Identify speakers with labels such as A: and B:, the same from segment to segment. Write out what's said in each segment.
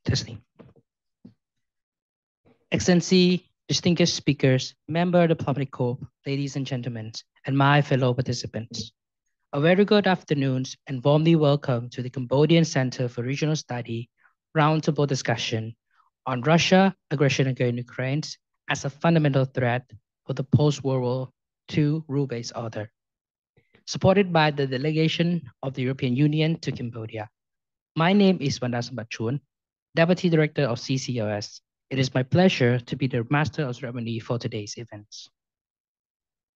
A: Testing. Excellency, distinguished speakers, member of the public corps, ladies and gentlemen, and my fellow participants. A very good afternoon and warmly welcome to the Cambodian Center for Regional Study roundtable discussion on Russia aggression against Ukraine as a fundamental threat for the post-World War II rule-based order. Supported by the delegation of the European Union to Cambodia. My name is Vanda Sambatchun, Deputy Director of CCRS. It is my pleasure to be the Master of Ceremony for today's events.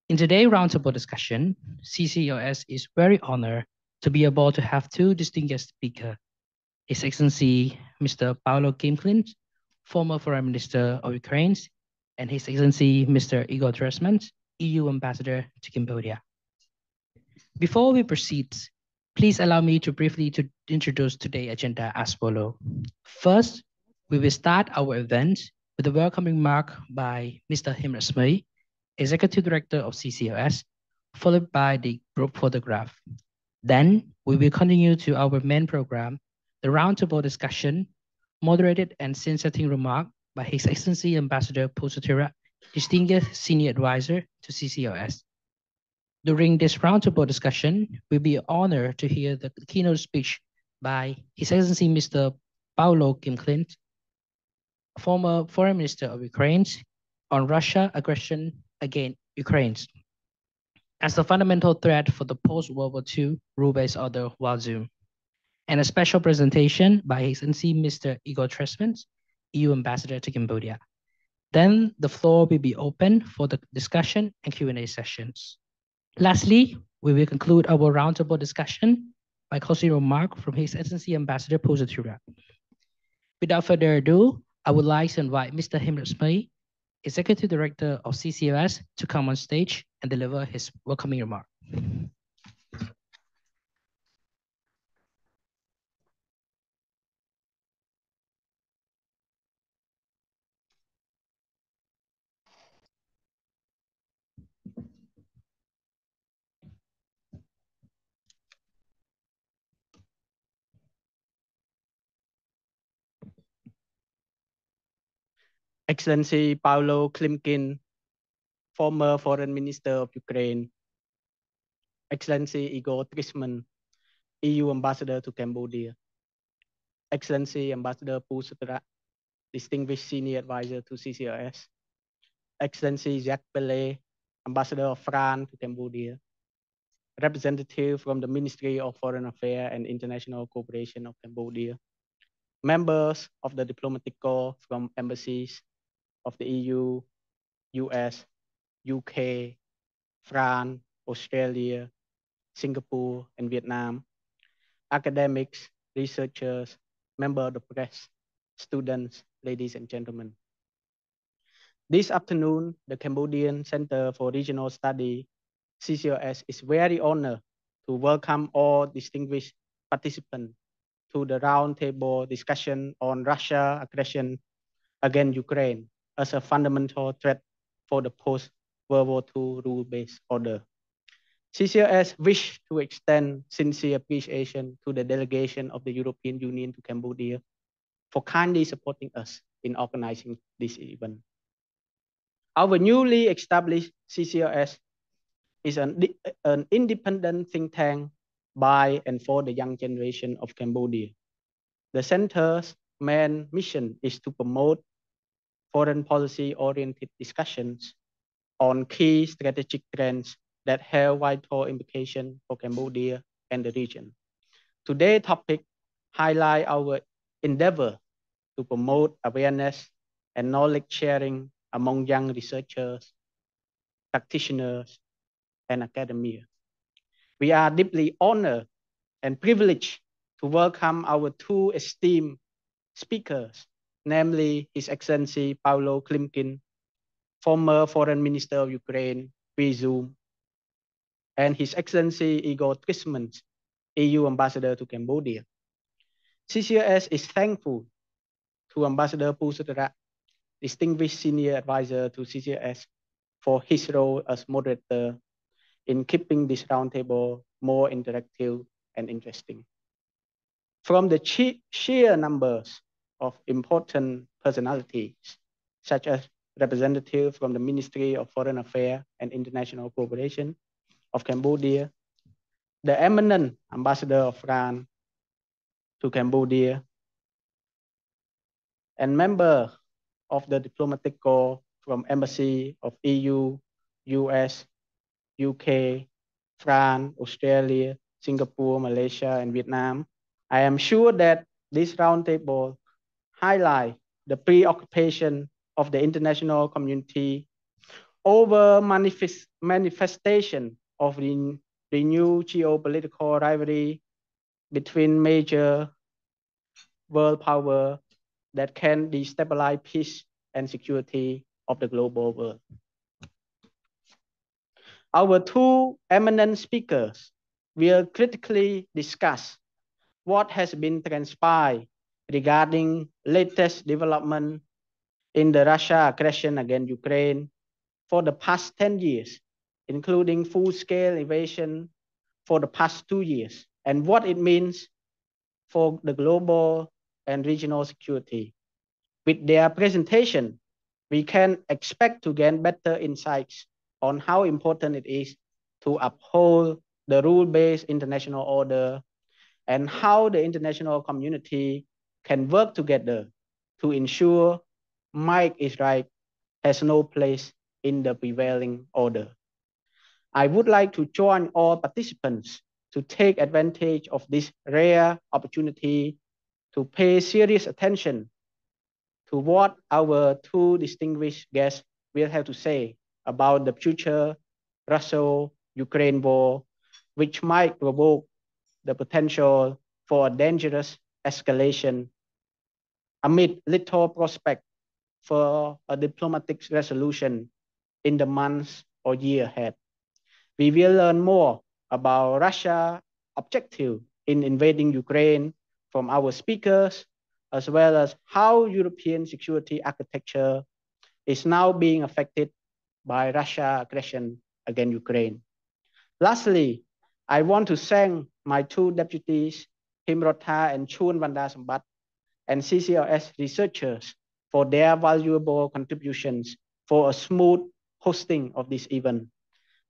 A: In today's roundtable discussion, CCRS is very honored to be able to have two distinguished speakers, His Excellency Mr. Pavlo Klimkin, former Foreign Minister of Ukraine, and His Excellency Mr. Igor Driesmans, EU Ambassador to Cambodia. Before we proceed, please allow me to briefly introduce today's agenda as follows. First, we will start our event with a welcoming remark by Mr. Driesmans, Executive Director of CCRS, followed by the group photograph. Then we will continue to our main program, the roundtable discussion, moderated and scene-setting remark by His Excellency Ambassador Pou Sothirak, Distinguished Senior Advisor to CCRS. During this roundtable discussion, we'll be honored to hear the keynote speech by His Excellency Mr. Pavlo Klimkin, former Foreign Minister of Ukraine, on Russia aggression against Ukraine as a fundamental threat for the post-World War II rule-based order while Zoom, and a special presentation by His Excellency Mr. Igor Driesmans, EU Ambassador to Cambodia. Then the floor will be open for the discussion and Q&A sessions. Lastly, we will conclude our roundtable discussion by closing remark from His Excellency Ambassador Pou Sothirak. Without further ado, I would like to invite Mr. Driesmans, Executive Director of CCRS, to come on stage and deliver his welcoming remark.
B: Excellency Pavlo Klimkin, former Foreign Minister of Ukraine, Excellency Igor Driesmans, EU Ambassador to Cambodia, Excellency Ambassador Pou Sothirak, Distinguished Senior Advisor to CCRS, Excellency Jacques Pellet, Ambassador of France to Cambodia, representative from the Ministry of Foreign Affairs and International Cooperation of Cambodia, members of the diplomatic corps from embassies of the EU, US, UK, France, Australia, Singapore, and Vietnam, academics, researchers, members of the press, students, ladies and gentlemen. This afternoon, the Cambodian Center for Regional Study, CCRS, is very honored to welcome all distinguished participants to the roundtable discussion on Russia aggression against Ukraine as a fundamental threat for the post-World War II rule-based order. CCRS wish to extend sincere appreciation to the delegation of the European Union to Cambodia for kindly supporting us in organizing this event. Our newly established CCRS is an independent think tank by and for the young generation of Cambodia. The center's main mission is to promote foreign policy-oriented discussions on key strategic trends that have vital implications for Cambodia and the region. Today's topic highlights our endeavor to promote awareness and knowledge sharing among young researchers, practitioners, and academia. We are deeply honored and privileged to welcome our two esteemed speakers, namely His Excellency Pavlo Klimkin, former Foreign Minister of Ukraine, via Zoom, and His Excellency Igor Driesmans, EU Ambassador to Cambodia. CCRS is thankful to Ambassador Pou Sothirak, Distinguished Senior Advisor to CCRS, for his role as moderator in keeping this roundtable more interactive and interesting. From the sheer numbers of important personalities, such as representatives from the Ministry of Foreign Affairs and International Cooperation of Cambodia, the eminent ambassador of France to Cambodia, and member of the diplomatic corps from embassy of EU, US, UK, France, Australia, Singapore, Malaysia, and Vietnam. I am sure that this roundtable highlights the preoccupation of the international community over manifestation of the renewed geopolitical rivalry between major world powers that can destabilize peace and security of the global world. Our two eminent speakers will critically discuss what has been transpired regarding latest development in the Russia aggression against Ukraine for the past 10 years, including full-scale invasion for the past 2 years, and what it means for the global and regional security. With their presentation, we can expect to gain better insights on how important it is to uphold the rule-based international order and how the international community can work together to ensure Might is Right has no place in the prevailing order. I would like to join all participants to take advantage of this rare opportunity to pay serious attention to what our two distinguished guests will have to say about the future Russia-Ukraine war, which might provoke the potential for a dangerous escalation amid little prospect for a diplomatic resolution in the months or year ahead. We will learn more about Russia's objective in invading Ukraine from our speakers, as well as how European security architecture is now being affected by Russia's aggression against Ukraine. Lastly, I want to thank my two deputies, Himrotha and Chun Vandasambat, and CCRS researchers for their valuable contributions for a smooth hosting of this event.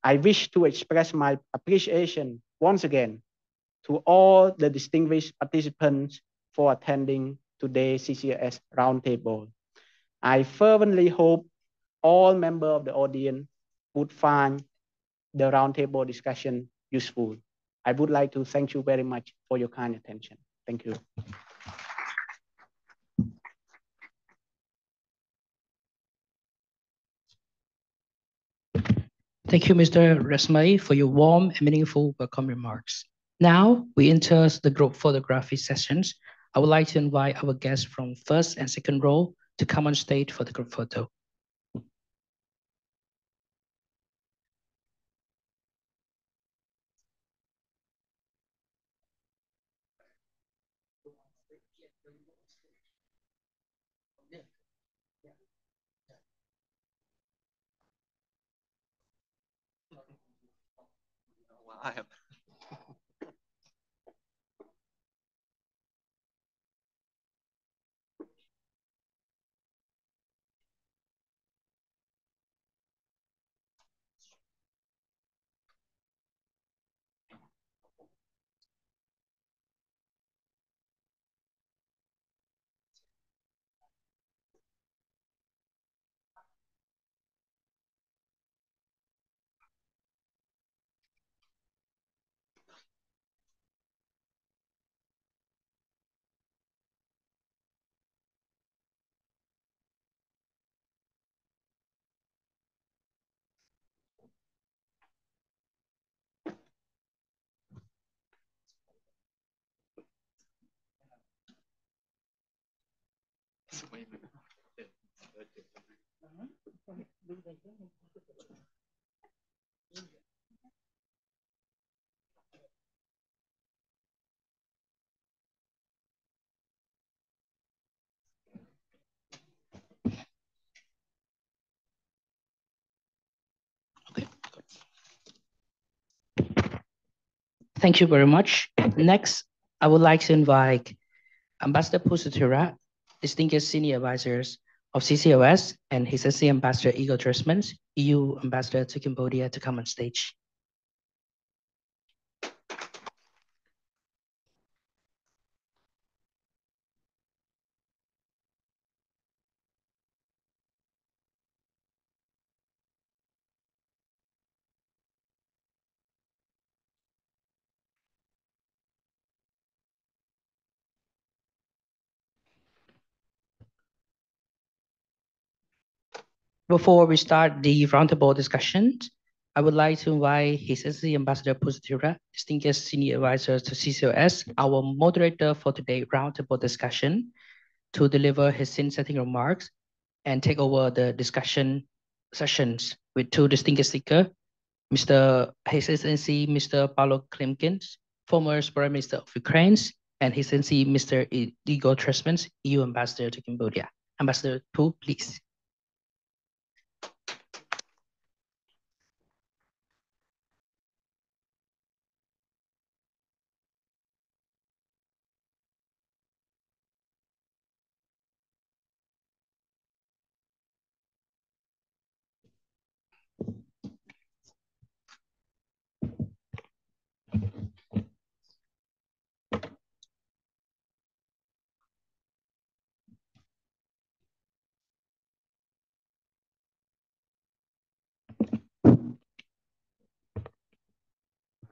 B: I wish to express my appreciation once again to all the distinguished participants for attending today's CCRS Roundtable. I fervently hope all members of the audience would find the roundtable discussion useful. I would like to thank you very much for your kind attention. Thank you.
A: Thank you, Mr. Resmay, for your warm and meaningful welcome remarks. Now we enter the group photography sessions. I would like to invite our guests from first and second row to come on stage for the group photo. Okay. Thank you very much. Next, I would like to invite Ambassador Pou Sothirak Distinguished Senior Advisors of CCRS, and His Excellency Ambassador Igor Driesmans, EU Ambassador to Cambodia, to come on stage. Before we start the roundtable discussions, I would like to invite His Excellency Ambassador Pou Sothirak, Distinguished Senior Advisor to CCRS, our moderator for today's roundtable discussion, to deliver his scene-setting remarks and take over the discussion sessions with two distinguished speakers, His Excellency Mr. Pavlo Klimkin, former Prime Minister of Ukraine, and His Excellency Mr. Igor Driesmans, EU Ambassador to Cambodia. Ambassador Pou, please.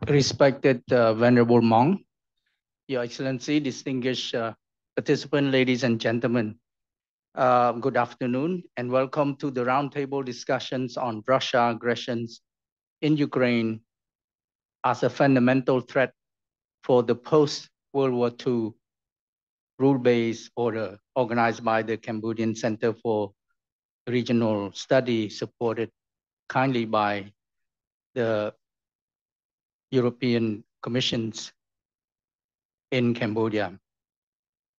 C: Respected Venerable Monk, Your Excellency, distinguished participants, ladies and gentlemen, good afternoon and welcome to the roundtable discussions on Russia aggressions in Ukraine as a fundamental threat for the post-World War II rule-based order organized by the Cambodian Center for Regional Study, supported kindly by the European Commissions in Cambodia.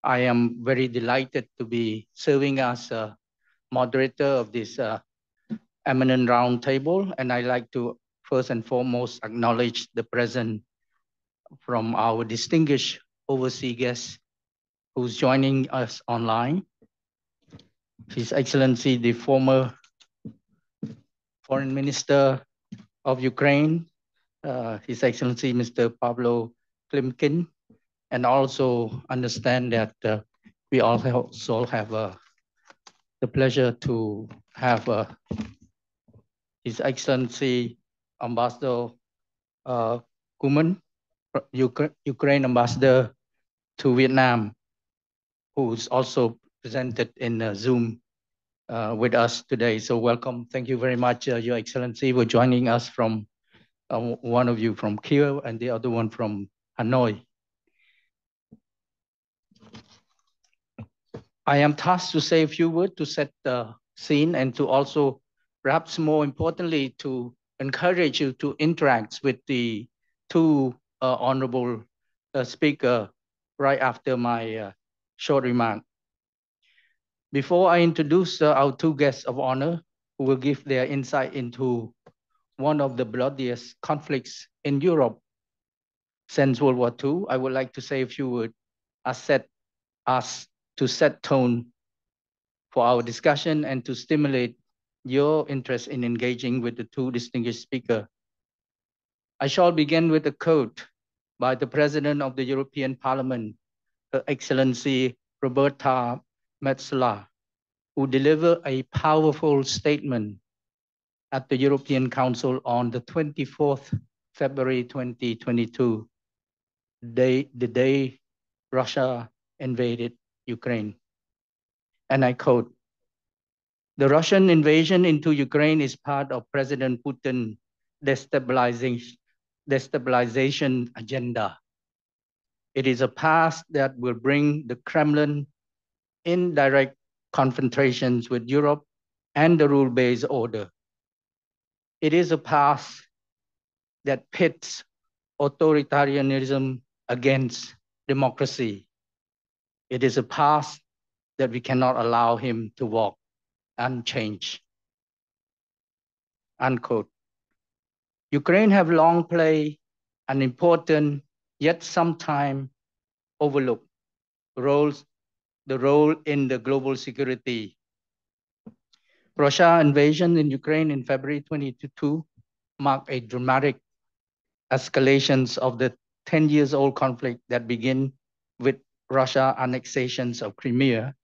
C: I am very delighted to be serving as a moderator of this eminent roundtable, and I'd like to first and foremost acknowledge the presence from our distinguished overseas guest who's joining us online. His Excellency, the former Foreign Minister of Ukraine, His Excellency Mr. Pavlo Klimkin, and also understand that we also have the pleasure to have His Excellency Ambassador Kuman, Ukraine Ambassador to Vietnam, who's also presented in Zoom with us today. So welcome. Thank you very much, Your Excellency, for joining us from one of you from Kiev and the other one from Hanoi. I am tasked to say a few words to set the scene and to also, perhaps more importantly, to encourage you to interact with the two honorable speakers right after my short remark. Before I introduce our two guests of honor, who will give their insight into one of the bloodiest conflicts in Europe since World War II, I would like to say a few words to set tone for our discussion and to stimulate your interest in engaging with the two distinguished speakers. I shall begin with a quote by the President of the European Parliament, Her Excellency Roberta Metsola, who delivered a powerful statement at the European Council on the 24th February 2022, the day Russia invaded Ukraine. And I quote, "The Russian invasion into Ukraine is part of President Putin's destabilization agenda. It is a path that will bring the Kremlin in direct confrontations with Europe and the rule-based order. It is a path that pits authoritarianism against democracy. It is a path that we cannot allow him to walk unchanged." Unquote. Ukraine have long played an important, yet sometimes overlooked, roles the role in the global security. Russia invasion in Ukraine in February 2022 marked a dramatic escalations of the 10 years old conflict that began with Russia annexations of Crimea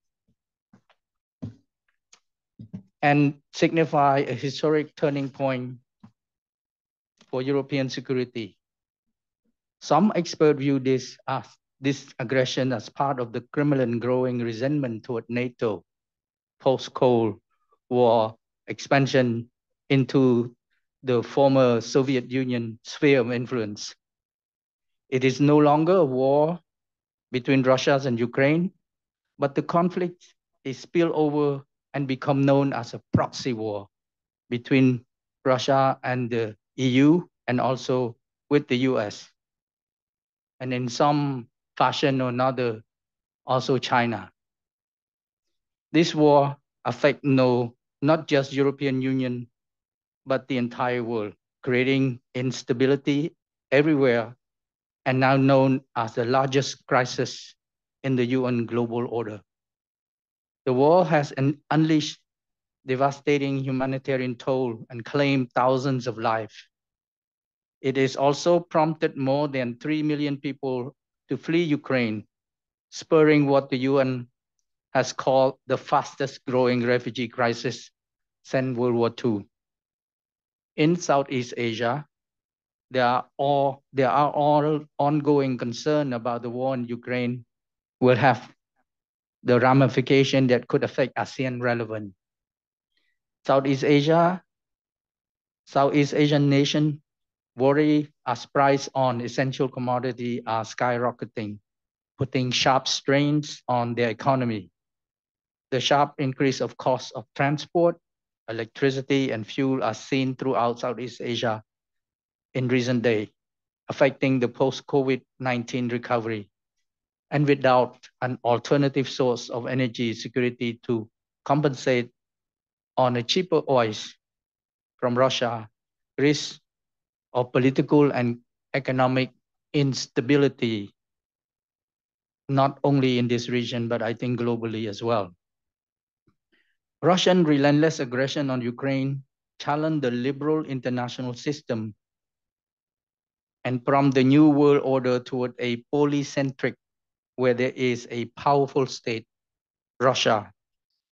C: and signify a historic turning point for European security. Some experts view this aggression as part of the Kremlin growing resentment toward NATO post-Cold War expansion into the former Soviet Union sphere of influence. It is no longer a war between Russia and Ukraine, but the conflict is spilled over and become known as a proxy war between Russia and the EU and also with the US. And in some fashion or another, also China. This war affects not just European Union, but the entire world, creating instability everywhere and now known as the largest crisis in the UN global order. The war has unleashed devastating humanitarian toll and claimed thousands of lives. It has also prompted more than 3 million people to flee Ukraine, spurring what the UN has called the fastest growing refugee crisis since World War II. In Southeast Asia, there are all ongoing concern about the war in Ukraine will have the ramification that could affect ASEAN relevance. Southeast Asian nation worry as price on essential commodity are skyrocketing, putting sharp strains on their economy. The sharp increase of cost of transport, electricity, and fuel are seen throughout Southeast Asia in recent days, affecting the post-COVID-19 recovery. And without an alternative source of energy security to compensate on a cheaper oil from Russia, risk of political and economic instability, not only in this region, but I think globally as well. Russian relentless aggression on Ukraine challenged the liberal international system and prompt the new world order toward a polycentric, where there is a powerful state, Russia,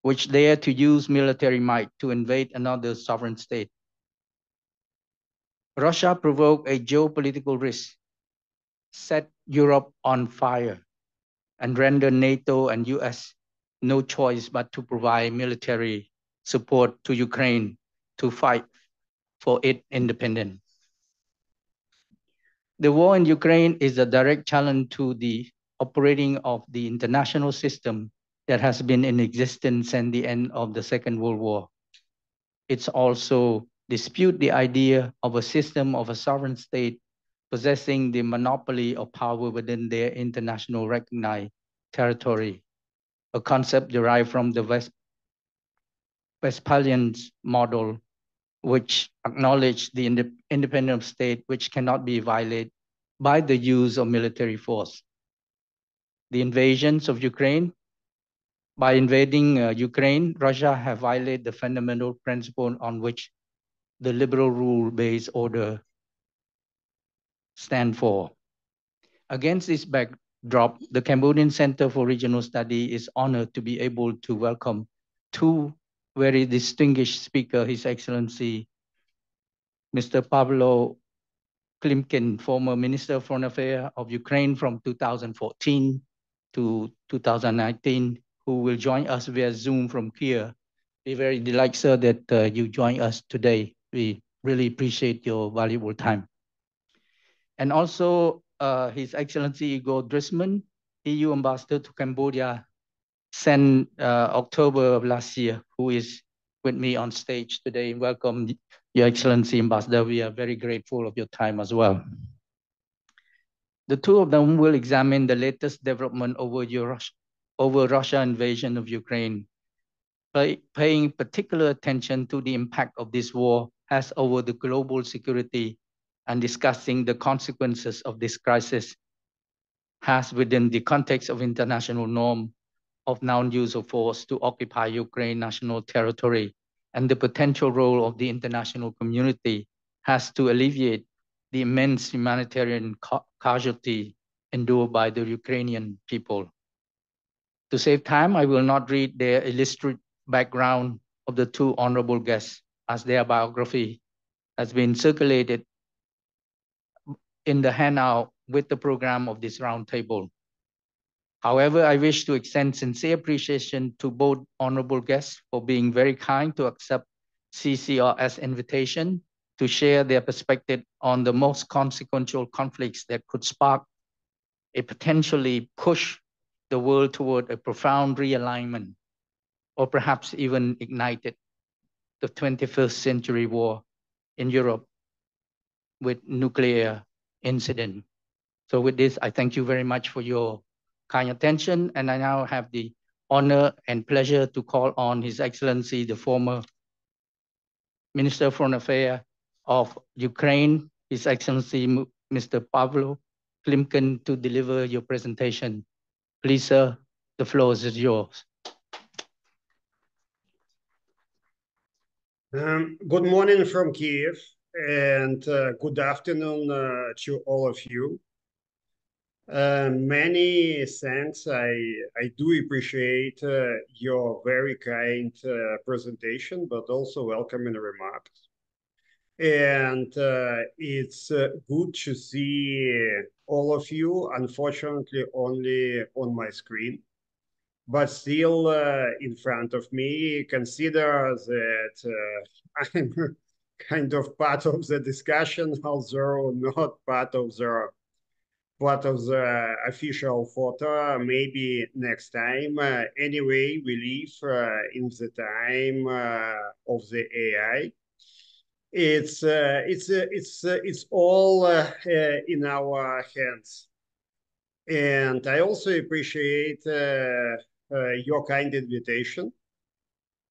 C: which dare to use military might to invade another sovereign state. Russia provoked a geopolitical risk, set Europe on fire, and rendered NATO and US no choice but to provide military support to Ukraine to fight for its independence. The war in Ukraine is a direct challenge to the operating of the international system that has been in existence since the end of the Second World War. It's also dispute the idea of a system of a sovereign state possessing the monopoly of power within their international recognized territory, a concept derived from the Westphalian model, which acknowledged the independence of state which cannot be violated by the use of military force. The invasions of Ukraine, by invading Ukraine, Russia have violated the fundamental principle on which the liberal rule-based order stand for. Against this backdrop, the Cambodian Center for Regional Study is honored to be able to welcome two very distinguished speakers, His Excellency, Mr. Pavlo Klimkin, former Minister of Foreign Affairs of Ukraine from 2014 to 2019, who will join us via Zoom from Kiev. We're very delighted, sir, that you join us today. We really appreciate your valuable time. And also His Excellency Igor Driesmans, EU Ambassador to Cambodia since October of last year, who is with me on stage today. Welcome, Your Excellency Ambassador. We are very grateful of your time as well. The two of them will examine the latest development over Russia invasion of Ukraine, paying particular attention to the impact of this war has over the global security and discussing the consequences of this crisis has within the context of international norm of non-use of force to occupy Ukraine national territory and the potential role of the international community has to alleviate the immense humanitarian casualty endured by the Ukrainian people. To save time, I will not read their illustrated background of the two honorable guests, as their biography has been circulated in the handout with the program of this roundtable. However, I wish to extend sincere appreciation to both honorable guests for being very kind to accept CCRS invitation to share their perspective on the most consequential conflicts that could spark a potentially push the world toward a profound realignment, or perhaps even ignited the 21st century war in Europe with nuclear incident. So with this, I thank you very much for your kind attention, and I now have the honor and pleasure to call on His Excellency, the former Minister of Foreign Affairs of Ukraine, His Excellency Mr. Pavlo Klimkin, to deliver your presentation. Please, sir, the floor is yours.
D: Good morning from Kiev, and good afternoon to all of you. Many thanks. I do appreciate your very kind presentation, but also welcoming remarks. And it's good to see all of you, unfortunately only on my screen, but still in front of me. Consider that I'm kind of part of the discussion, although not part of the official photo. Maybe next time. Anyway, we live in the time of the AI. It's all in our hands, and I also appreciate your kind invitation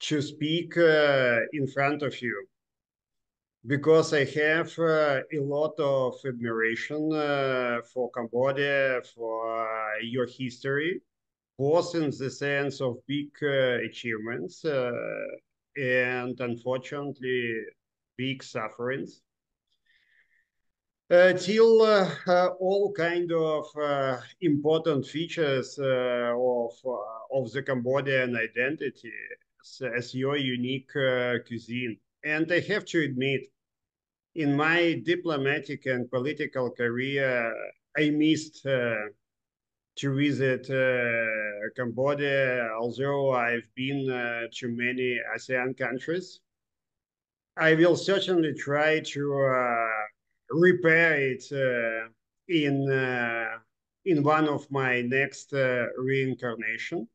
D: to speak in front of you, because I have a lot of admiration for Cambodia, for your history, both in the sense of big achievements and unfortunately big sufferings, till all kind of important features of the Cambodian identity as your unique cuisine. And I have to admit, in my diplomatic and political career, I missed to visit Cambodia, although I've been to many ASEAN countries. I will certainly try to repair it in one of my next reincarnation,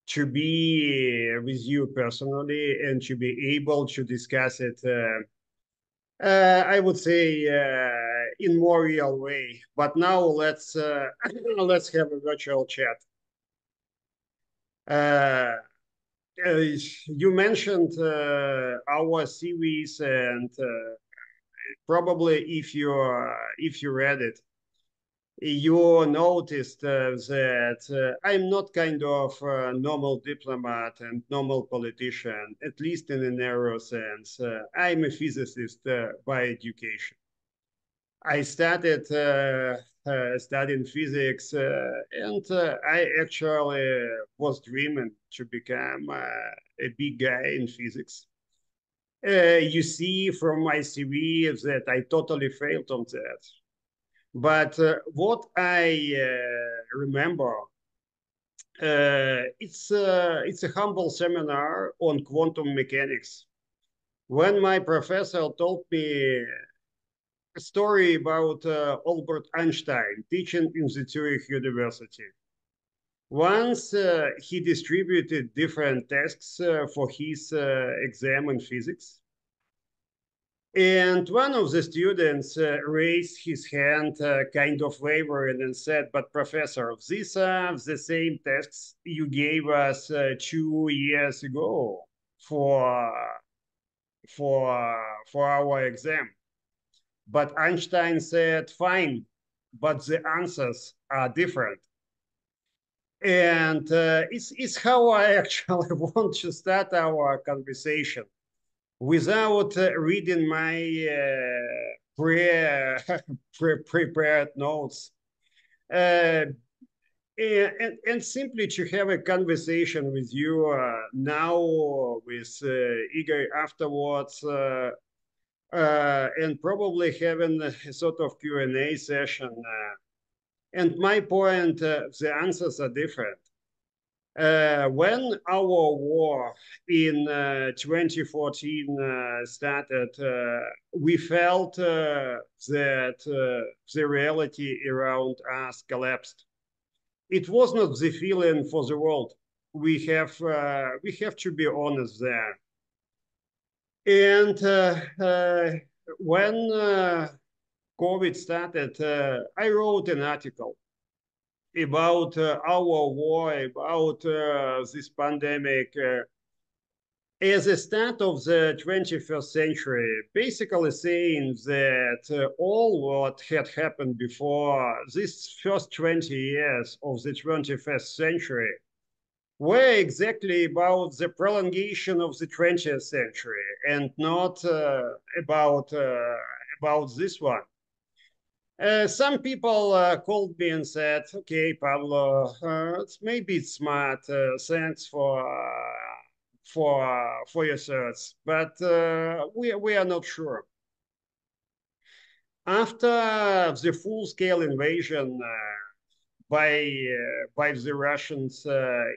D: to be with you personally and to be able to discuss it, I would say, in more real way. But now let's let's have a virtual chat. You mentioned our CVs, and probably if you read it, you noticed that I'm not kind of a normal diplomat and normal politician, at least in a narrow sense. I'm a physicist by education. I started studying physics, and I actually was dreaming to become a big guy in physics. You see from my CV that I totally failed on that. But what I remember, it's a humble seminar on quantum mechanics, when my professor told me a story about Albert Einstein teaching in the Zurich University. Once he distributed different tasks for his exam in physics. And one of the students raised his hand, kind of wavering, and said, "But professor, these are the same tests you gave us 2 years ago for our exam." But Einstein said, "Fine, but the answers are different." And it's how I actually want to start our conversation without reading my prepared notes. And simply to have a conversation with you now, with Igor afterwards, and probably having a sort of Q&A session. And my point, the answers are different. When our war in 2014 started, we felt that the reality around us collapsed. It was not the feeling for the world. We have to be honest there. And when COVID started, I wrote an article about our war, about this pandemic as a start of the 21st century, basically saying that all what had happened before these first 20 years of the 21st century were exactly about the prolongation of the 20th century and not about this one. Some people called me and said, "Okay, Pavlo, maybe it's smart. Thanks for your thoughts, but we are not sure." After the full-scale invasion by the Russians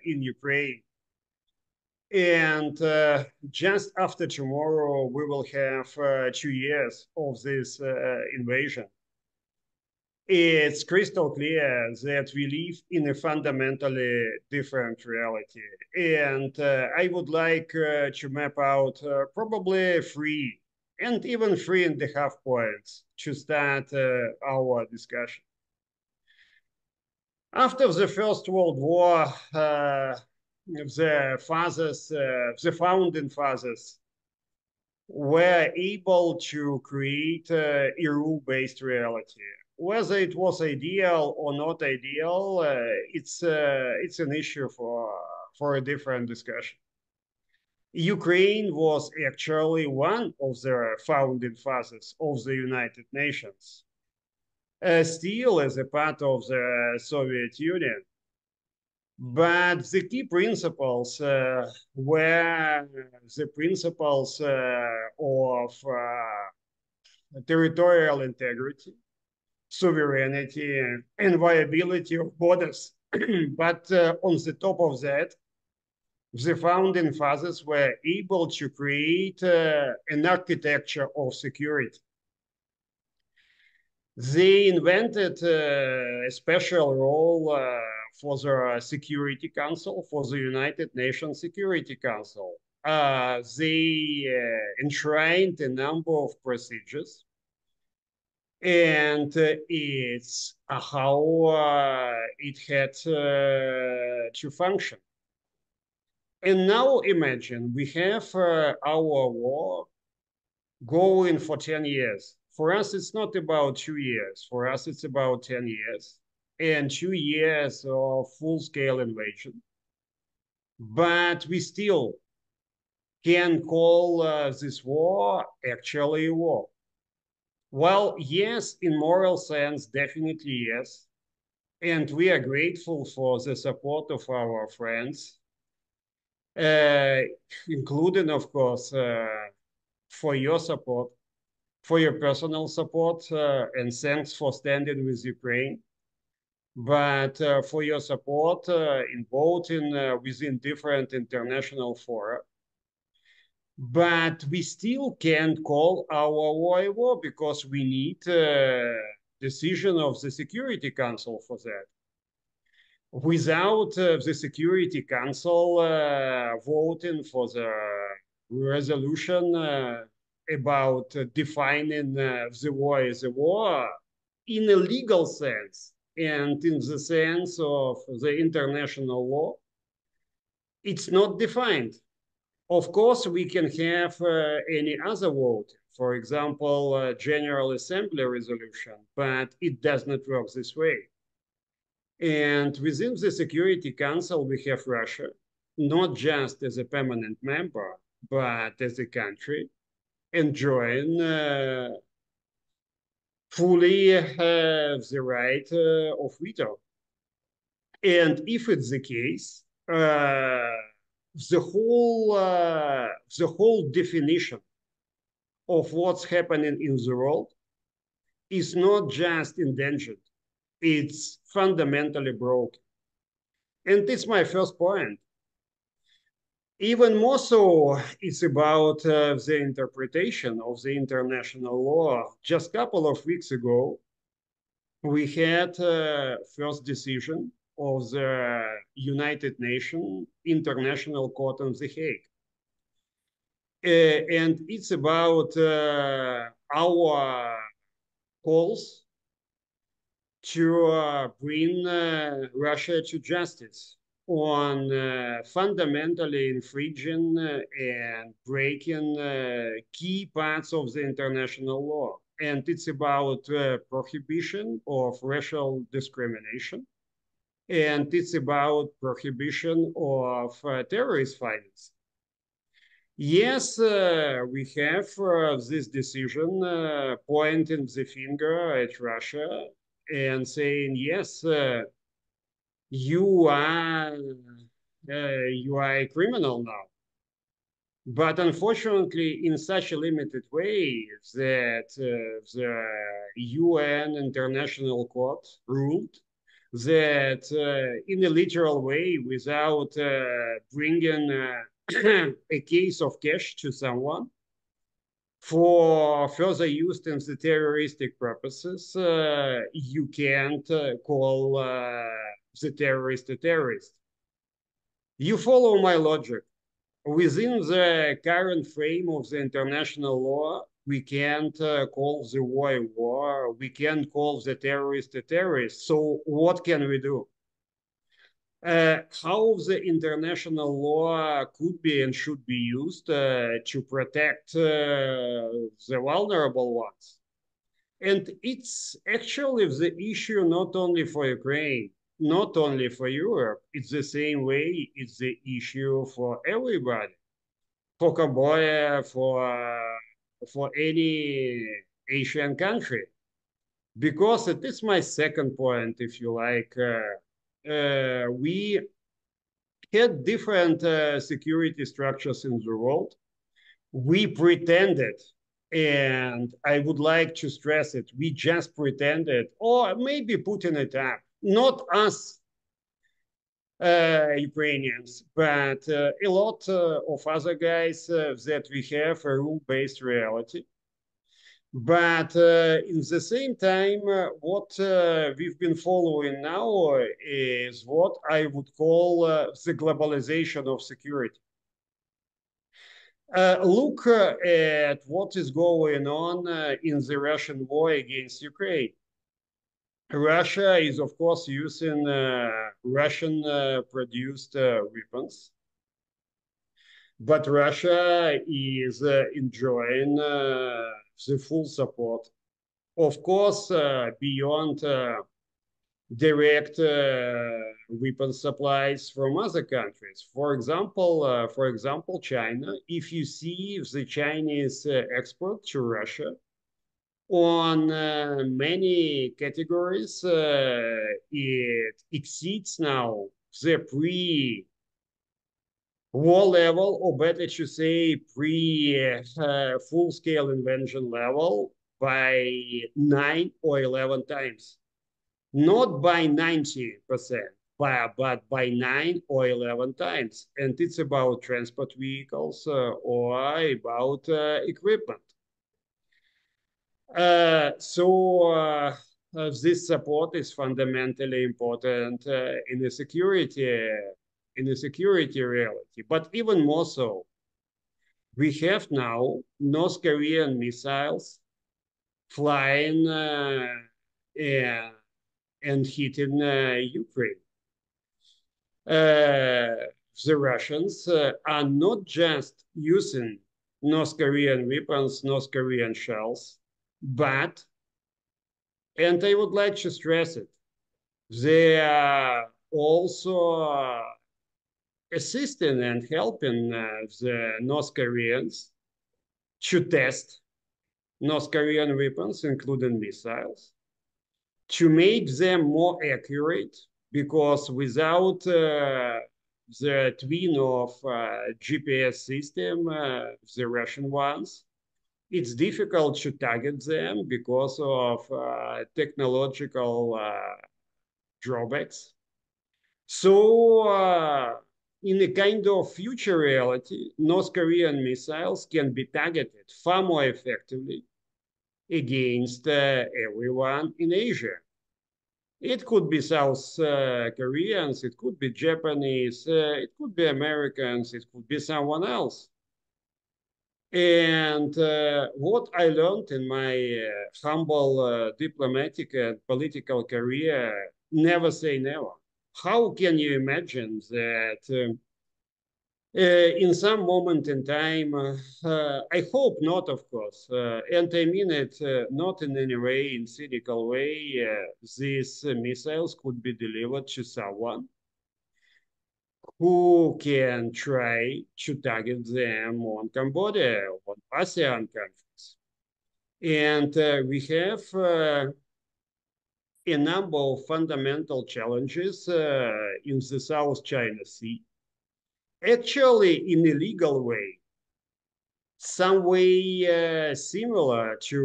D: in Ukraine, and just after tomorrow, we will have 2 years of this invasion. It's crystal clear that we live in a fundamentally different reality. And I would like to map out probably 3 and even 3.5 points to start our discussion. After the First World War, the founding fathers were able to create a rule-based reality. Whether it was ideal or not ideal, it's an issue for a different discussion. Ukraine was actually one of the founding fathers of the United Nations, still as a part of the Soviet Union. But the key principles were the principles of territorial integrity, sovereignty, and viability of borders. But on the top of that, the founding fathers were able to create an architecture of security. They invented a special role for the Security Council, for the United Nations Security Council. They enshrined a number of procedures, and it's how it had to function. And now imagine we have our war going for 10 years. For us, it's not about 2 years. For us, it's about 10 years and 2 years of full-scale invasion. But we still can call this war actually a war. Well, yes, in moral sense, definitely yes. And we are grateful for the support of our friends, including, of course, for your support, for your personal support, and thanks for standing with Ukraine. But for your support in voting within different international fora. But we still can't call our war a war because we need decision of the Security Council for that. Without the Security Council voting for the resolution about defining the war as a war in a legal sense and in the sense of the international law, it's not defined. Of course, we can have any other vote, for example, General Assembly resolution, but it does not work this way. And within the Security Council, we have Russia, not just as a permanent member, but as a country, enjoying fully have the right of veto. And if it's the case, the whole definition of what's happening in the world is not just endangered, it's fundamentally broken. And it's my first point. Even more so, it's about the interpretation of the international law. Just a couple of weeks ago, we had first decision of the United Nations International Court in The Hague. And it's about our calls to bring Russia to justice on fundamentally infringing and breaking key parts of the international law. And it's about prohibition of racial discrimination. And it's about prohibition of terrorist finance. Yes, we have this decision pointing the finger at Russia and saying, yes, you are a criminal now. But unfortunately, in such a limited way that the UN International Court ruled that in a literal way, without bringing a case of cash to someone for further use in the terroristic purposes, you can't call the terrorist a terrorist. You follow my logic. Within the current frame of the international law, we can't call the war a war. We can't call the terrorist a terrorist. So what can we do? How the international law could be and should be used to protect the vulnerable ones. And it's actually the issue not only for Ukraine, not only for Europe, it's the same way, it's the issue for everybody, for Cambodia, for any Asian country. Because it is my second point, if you like, we had different security structures in the world. We pretended, and I would like to stress it, we just pretended, or maybe putting it up, not us Ukrainians, but a lot of other guys that we have a rule-based reality. But in the same time, what we've been following now is what I would call the globalization of security. Look at what is going on in the Russian war against Ukraine. Russia is, of course, using Russian-produced weapons. But Russia is enjoying the full support, of course, beyond direct weapon supplies from other countries. For example, China. If you see the Chinese export to Russia on many categories, it exceeds now the pre-war level, or better to say pre-full-scale invasion level by 9 or 11 times. Not by 90%, but by 9 or 11 times. And it's about transport vehicles or about equipment. So this support is fundamentally important in a security reality. But even more so, we have now North Korean missiles flying and hitting Ukraine. The Russians are not just using North Korean weapons, North Korean shells, but, and I would like to stress it, They are also assisting and helping the North Koreans to test North Korean weapons, including missiles, to make them more accurate, because without the twin of GPS system, the Russian ones, it's difficult to target them because of technological drawbacks. So in a kind of future reality, North Korean missiles can be targeted far more effectively against everyone in Asia. It could be South Koreans, it could be Japanese, it could be Americans, it could be someone else. And what I learned in my humble diplomatic and political career, never say never. How can you imagine that in some moment in time, I hope not, of course, and I mean it not in any way, in cynical way, these missiles could be delivered to someone who can try to target them on Cambodia, on ASEAN countries. And we have a number of fundamental challenges in the South China Sea. Actually, in a legal way, some way similar to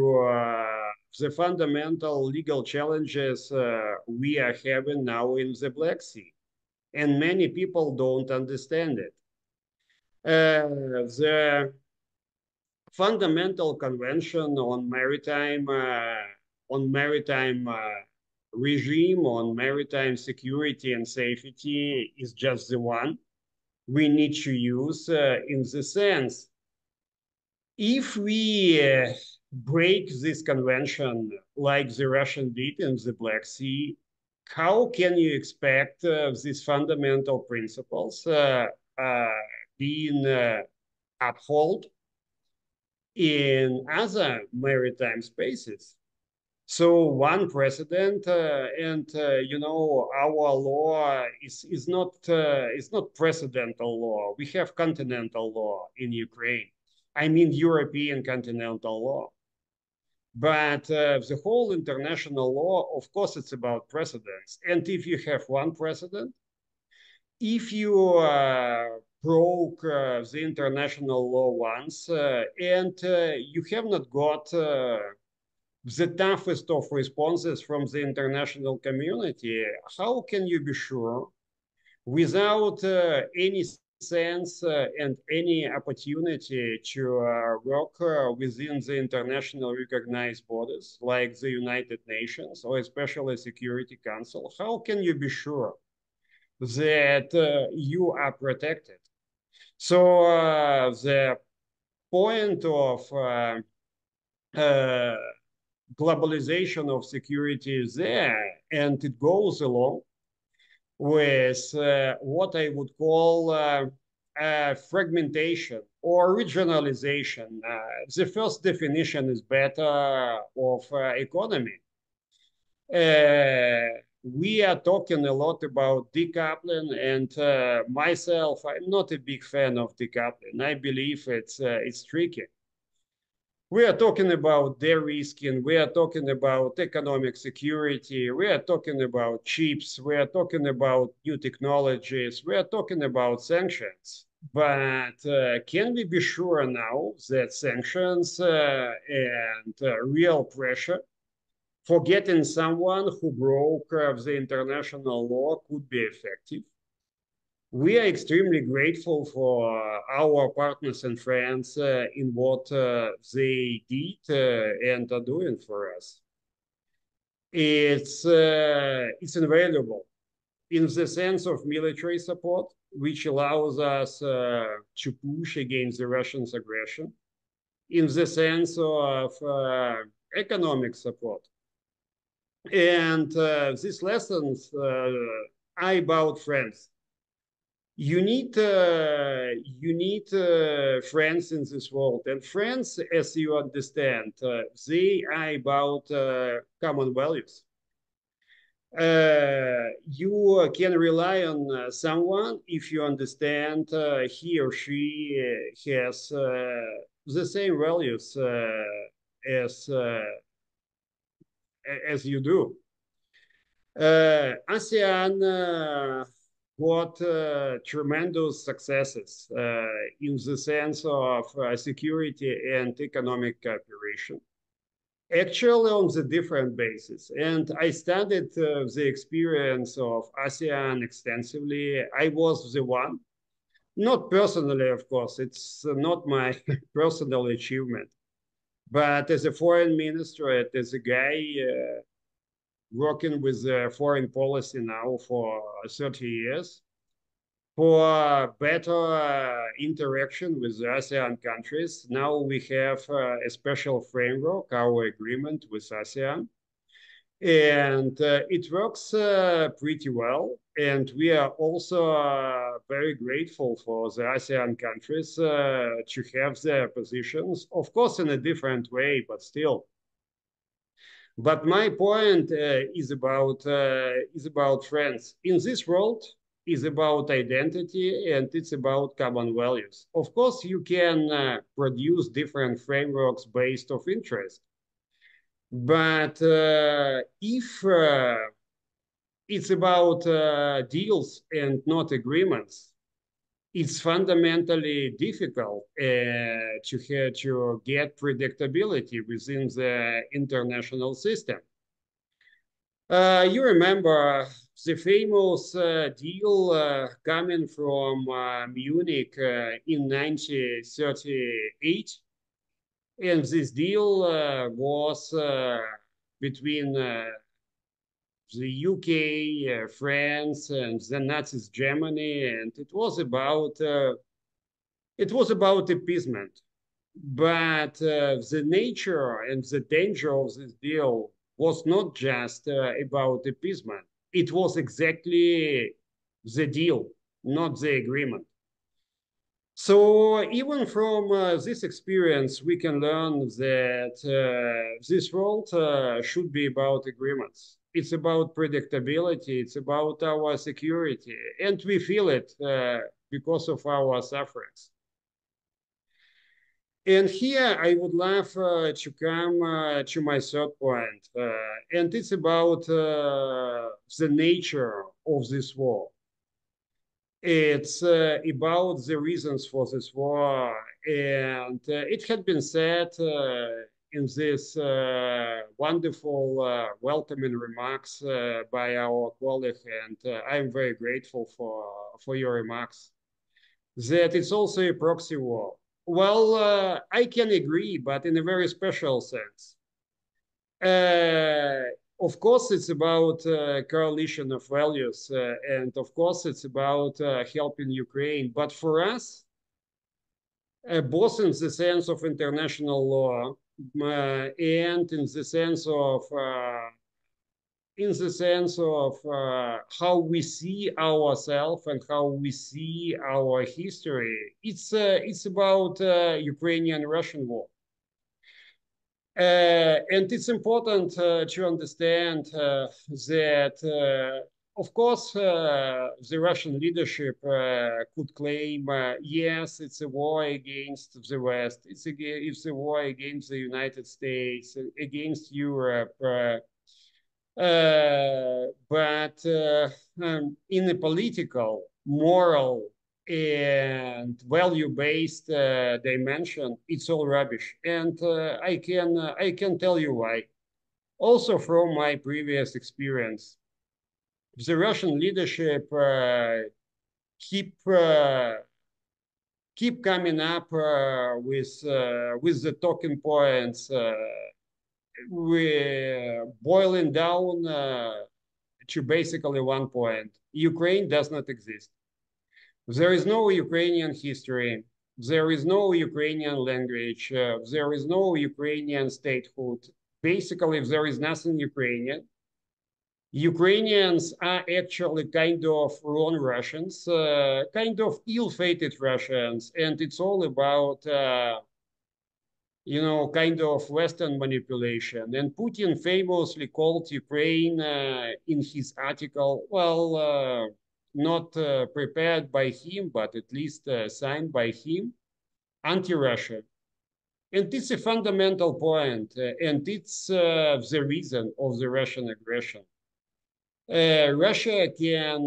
D: the fundamental legal challenges we are having now in the Black Sea. And many people don't understand it. The fundamental convention on maritime regime, on maritime security and safety is just the one we need to use in the sense, if we break this convention like the Russian did in the Black Sea, how can you expect these fundamental principles being upheld in other maritime spaces? So one precedent, and you know, our law is not precedental law. We have continental law in Ukraine. I mean European continental law. But the whole international law, of course, it's about precedents. And if you have one precedent, if you broke the international law once and you have not got the toughest of responses from the international community, how can you be sure, without any sense and any opportunity to work within the international recognized borders like the United Nations or especially Security Council, how can you be sure that you are protected? So the point of globalization of security is there, and it goes along with what I would call fragmentation or regionalization. The first definition is better of economy. We are talking a lot about decoupling, and myself, I'm not a big fan of decoupling. I believe it's tricky. We are talking about de-risking, we are talking about economic security, we are talking about chips, we are talking about new technologies, we are talking about sanctions. But can we be sure now that sanctions and real pressure for getting someone who broke the international law could be effective? We are extremely grateful for our partners and friends in what they did and are doing for us. It's invaluable in the sense of military support, which allows us to push against the Russians' aggression, in the sense of economic support. And these lessons are about friends. You need friends in this world, and friends, as you understand, they are about common values. You can rely on someone if you understand he or she has the same values as you do. ASEAN got tremendous successes in the sense of security and economic cooperation. Actually, on the different basis. And I studied the experience of ASEAN extensively. I was the one, not personally, of course, it's not my personal achievement, but as a foreign minister, as a guy working with foreign policy now for 30 years, for better interaction with the ASEAN countries. Now we have a special framework, our agreement with ASEAN, and it works pretty well. And we are also very grateful for the ASEAN countries to have their positions, of course, in a different way, but still. But my point is about friends. In this world, is about identity and it's about common values. Of course, you can produce different frameworks based of interest. But if it's about deals and not agreements, it's fundamentally difficult to get predictability within the international system. You remember the famous deal coming from Munich in 1938. And this deal was between the UK, France, and the Nazis Germany, and it was about appeasement. But the nature and the danger of this deal was not just about appeasement. It was exactly the deal, not the agreement. So even from this experience, we can learn that this world should be about agreements. It's about predictability. It's about our security. And we feel it because of our sufferings. And here I would love to come to my third point. And it's about the nature of this war. It's about the reasons for this war. And it had been said in this wonderful welcoming remarks by our colleague, and I'm very grateful for your remarks, that it's also a proxy war. Well, I can agree, but in a very special sense. Of course, it's about coalition of values, and of course, it's about helping Ukraine. But for us, both in the sense of international law and in the sense of how we see ourselves and how we see our history, it's about Ukrainian-Russian war. And it's important to understand that, of course, the Russian leadership could claim, yes, it's a war against the West, it's a war against the United States, against Europe, but in a political, moral, and value-based dimension, it's all rubbish. And I can tell you why. Also from my previous experience, the Russian leadership keep coming up with the talking points. We're boiling down to basically one point: Ukraine does not exist. There is no Ukrainian history. There is no Ukrainian language. There is no Ukrainian statehood. Basically, there is nothing Ukrainian. Ukrainians are actually kind of wrong Russians, kind of ill-fated Russians, and it's all about you know, kind of Western manipulation. And Putin famously called Ukraine in his article, well, not prepared by him, but at least signed by him, anti-Russia. And it's a fundamental point, and it's the reason of the Russian aggression. Russia can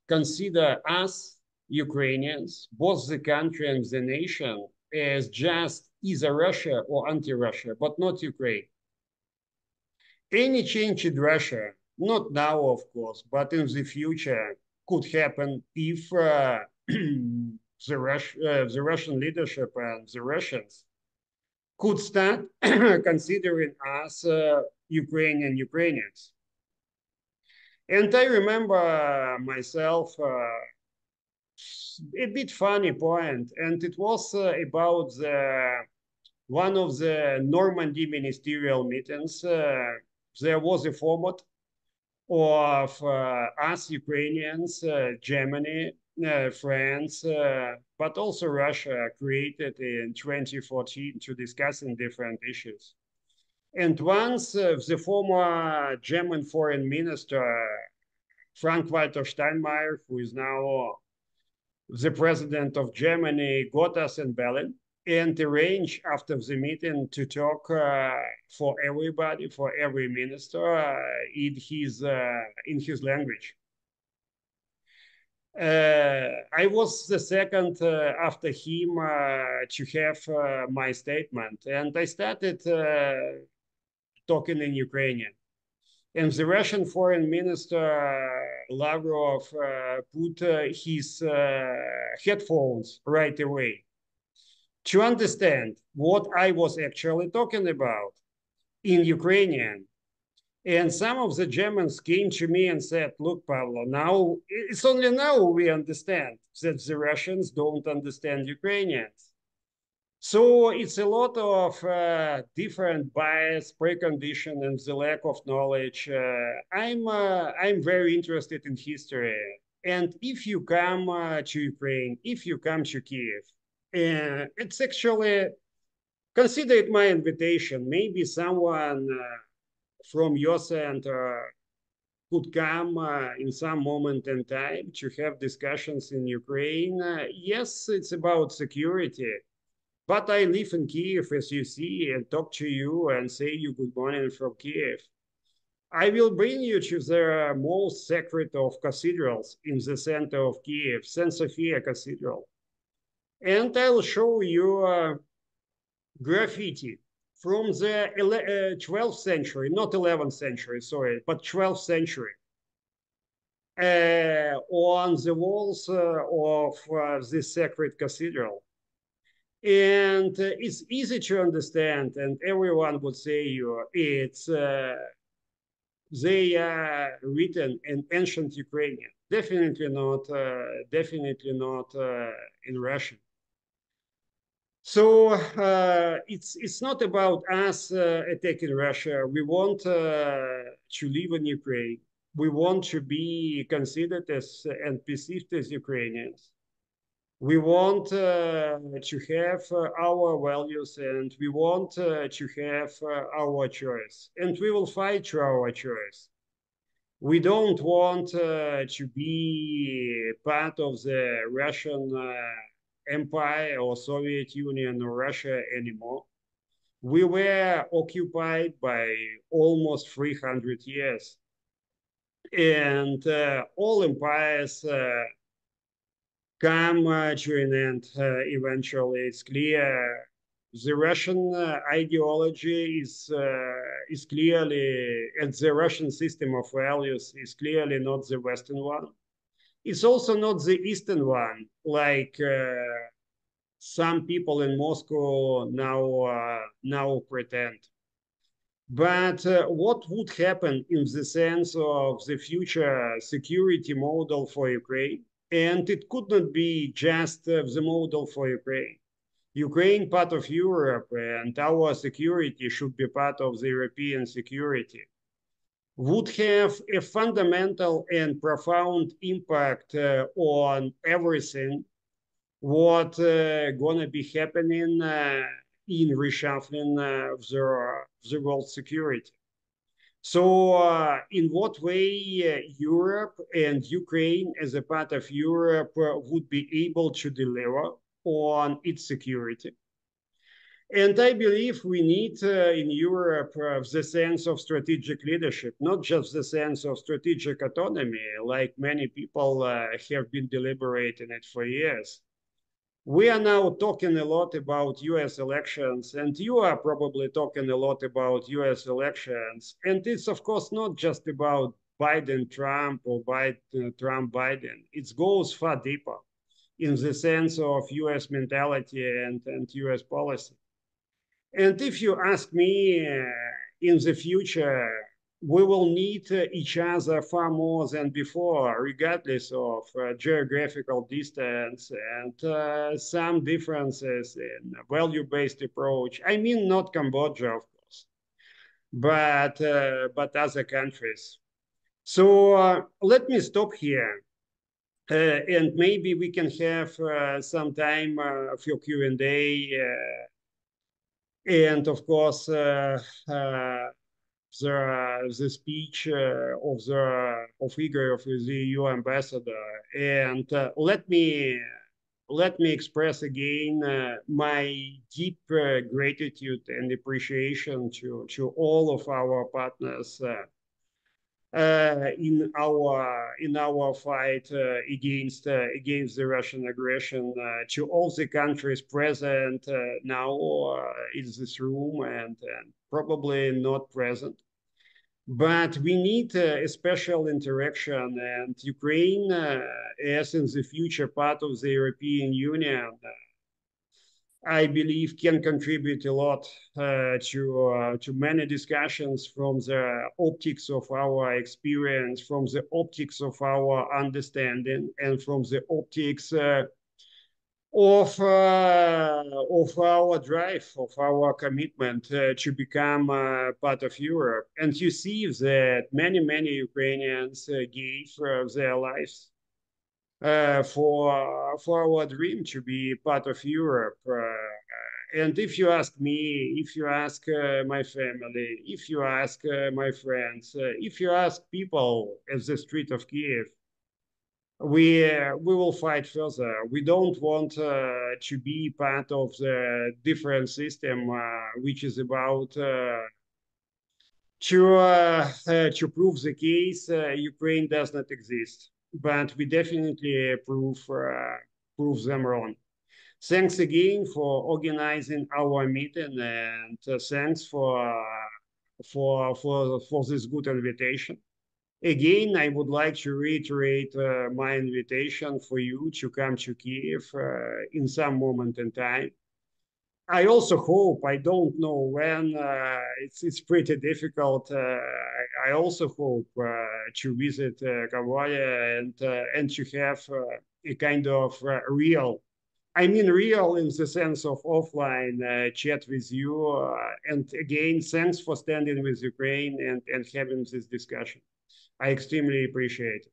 D: consider us, Ukrainians, both the country and the nation, as just either Russia or anti-Russia, but not Ukraine. Any change in Russia, not now, of course, but in the future, could happen if the Russian leadership and the Russians could start considering us Ukrainians. And I remember myself a bit funny point, and it was about one of the Normandy ministerial meetings. There was a format of us Ukrainians, Germany, France, but also Russia created in 2014 to discuss different issues. And once the former German foreign minister, Frank-Walter Steinmeier, who is now the president of Germany, got us in Berlin and arranged after the meeting to talk for everybody, for every minister in his language. I was the second after him to have my statement, and I started talking in Ukrainian. And the Russian foreign minister, Lavrov, put his headphones right away to understand what I was actually talking about in Ukrainian. And some of the Germans came to me and said, look, Pavlo, now, it's only now we understand that the Russians don't understand Ukrainians. So it's a lot of different bias, precondition, and the lack of knowledge. I'm very interested in history. And if you come to Ukraine, if you come to Kiev, it's actually, consider it my invitation. Maybe someone from your center could come in some moment in time to have discussions in Ukraine. Yes, it's about security. But I live in Kiev, as you see, and talk to you and say you good morning from Kiev. I will bring you to the most sacred of cathedrals in the center of Kiev, St. Sophia Cathedral. And I'll show you graffiti from the 12th century, not 11th century, sorry, but 12th century, on the walls of this sacred cathedral. And it's easy to understand, and everyone would say it's they are written in ancient Ukrainian, definitely not in Russian. So it's not about us attacking Russia. We want to live in Ukraine. We want to be considered as and perceived as Ukrainians. We want to have our values, and we want to have our choice, and we will fight for our choice. We don't want to be part of the Russian Empire or Soviet Union or Russia anymore. We were occupied by almost 300 years, and all empires come to an end eventually. It's clear the Russian ideology is clearly, and the Russian system of values is clearly not the Western one. It's also not the Eastern one, like some people in Moscow now pretend. But what would happen in the sense of the future security model for Ukraine? And it could not be just the model for Ukraine. Ukraine part of Europe, and our security should be part of the European security, would have a fundamental and profound impact on everything what gonna be happening in reshuffling the world security. So in what way Europe and Ukraine as a part of Europe would be able to deliver on its security? And I believe we need in Europe the sense of strategic leadership, not just the sense of strategic autonomy, like many people have been deliberating it for years. We are now talking a lot about US elections, and you are probably talking a lot about US elections. And it's, of course, not just about Biden Trump or Biden Trump Biden. It goes far deeper in the sense of US mentality and US policy. And if you ask me, in the future, we will need each other far more than before, regardless of geographical distance and some differences in value-based approach. I mean, not Cambodia, of course, but other countries. So let me stop here. And maybe we can have some time for Q&A. And of course, the speech of Igor, of the EU ambassador, and let me express again my deep gratitude and appreciation to all of our partners in our fight against the Russian aggression, to all the countries present now in this room and probably not present. But we need a special interaction, and Ukraine, as in the future part of the European Union, I believe can contribute a lot to many discussions from the optics of our experience, from the optics of our understanding, and from the optics of our drive, of our commitment to become part of Europe. And you see that many Ukrainians gave their lives for our dream to be part of Europe. And if you ask me, if you ask my family, if you ask my friends, if you ask people at the street of Kiev, we will fight further. We don't want to be part of the different system, which is about to prove the case Ukraine does not exist. But we definitely prove them wrong. Thanks again for organizing our meeting, and thanks for this good invitation. Again, I would like to reiterate my invitation for you to come to Kiev in some moment in time. I also hope, I don't know when, it's pretty difficult. I also hope to visit Cambodia and to have a kind of real, I mean real in the sense of offline chat with you. And again, thanks for standing with Ukraine and having this discussion. I extremely appreciate it.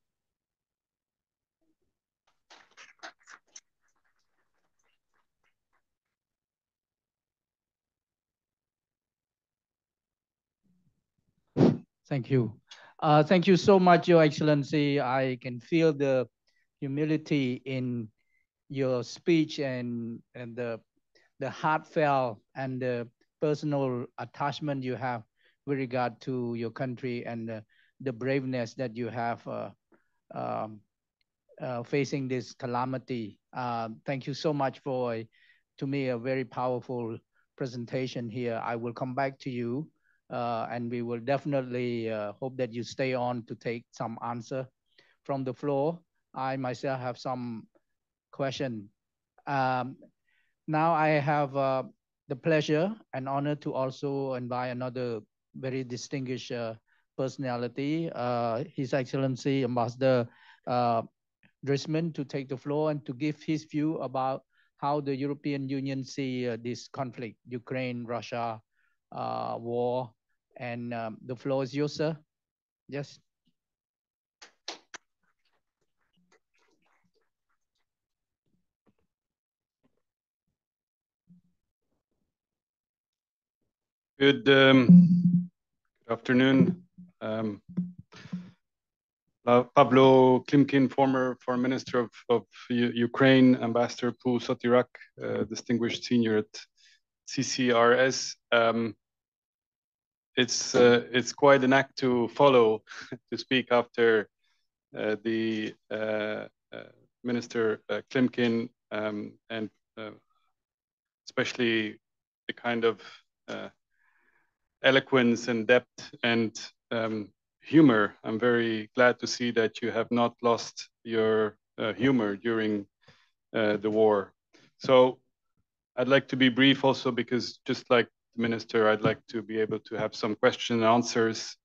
C: Thank you. Thank you so much, Your Excellency. I can feel the humility in your speech and the heartfelt and the personal attachment you have with regard to your country and the braveness that you have facing this calamity. Thank you so much for, to me, a very powerful presentation here. I will come back to you and we will definitely hope that you stay on to take some answer from the floor. I myself have some question. Now I have the pleasure and honor to also invite another very distinguished personality, His Excellency Ambassador Driesmans, to take the floor and to give his view about how the European Union see this conflict, Ukraine-Russia war. And the floor is yours, sir. Yes.
E: Good afternoon. Pavlo Klimkin, former Foreign Minister of Ukraine, Ambassador Pou Sothirak, Distinguished Senior at CCRS. It's quite an act to follow, to speak after the Minister Klimkin, and especially the kind of eloquence and depth and humor. I'm very glad to see that you have not lost your humor during the war. So I'd like to be brief also because, just like the Minister, I'd like to be able to have some question and answers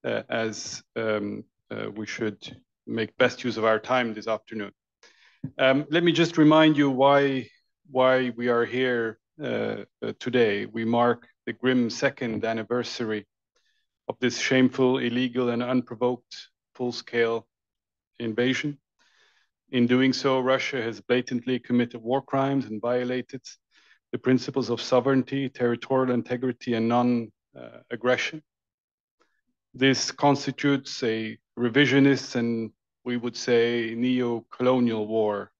E: as we should make best use of our time this afternoon. Let me just remind you why we are here today. We mark the grim second anniversary of this shameful, illegal, and unprovoked full-scale invasion. In doing so, Russia has blatantly committed war crimes and violated the principles of sovereignty, territorial integrity, and non-aggression. This constitutes a revisionist and, we would say, neo-colonial war.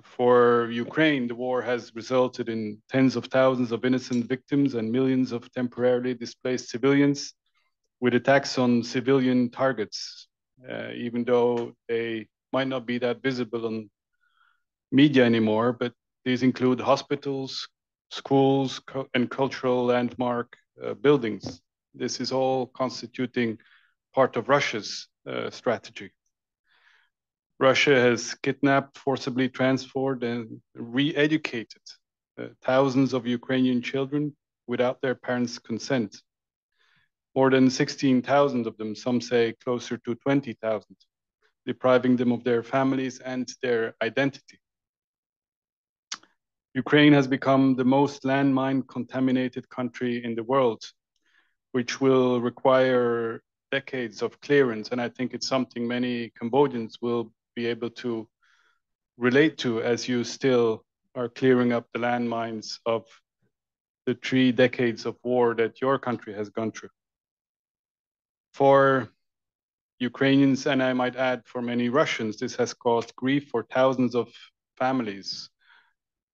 E: For Ukraine, the war has resulted in tens of thousands of innocent victims and millions of temporarily displaced civilians, with attacks on civilian targets, even though they might not be that visible on media anymore, but these include hospitals, schools, and cultural landmark buildings. This is all constituting part of Russia's strategy. Russia has kidnapped, forcibly transferred, and re-educated thousands of Ukrainian children without their parents' consent. More than 16,000 of them, some say closer to 20,000, depriving them of their families and their identity. Ukraine has become the most landmine contaminated country in the world, which will require decades of clearance. And I think it's something many Cambodians will be able to relate to, as you still are clearing up the landmines of the 3 decades of war that your country has gone through. For Ukrainians, and I might add for many Russians, this has caused grief for thousands of families.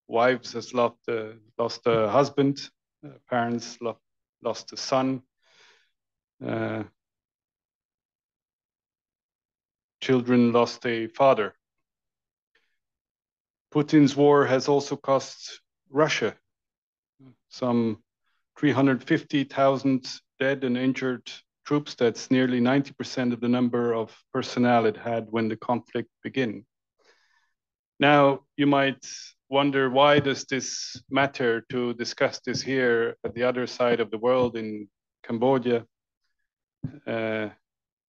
E: Wives has lost a husband, parents lost a son, children lost a father. Putin's war has also cost Russia some 350,000 dead and injured troops. That's nearly 90% of the number of personnel it had when the conflict began. Now, you might wonder, why does this matter to discuss this here at the other side of the world in Cambodia?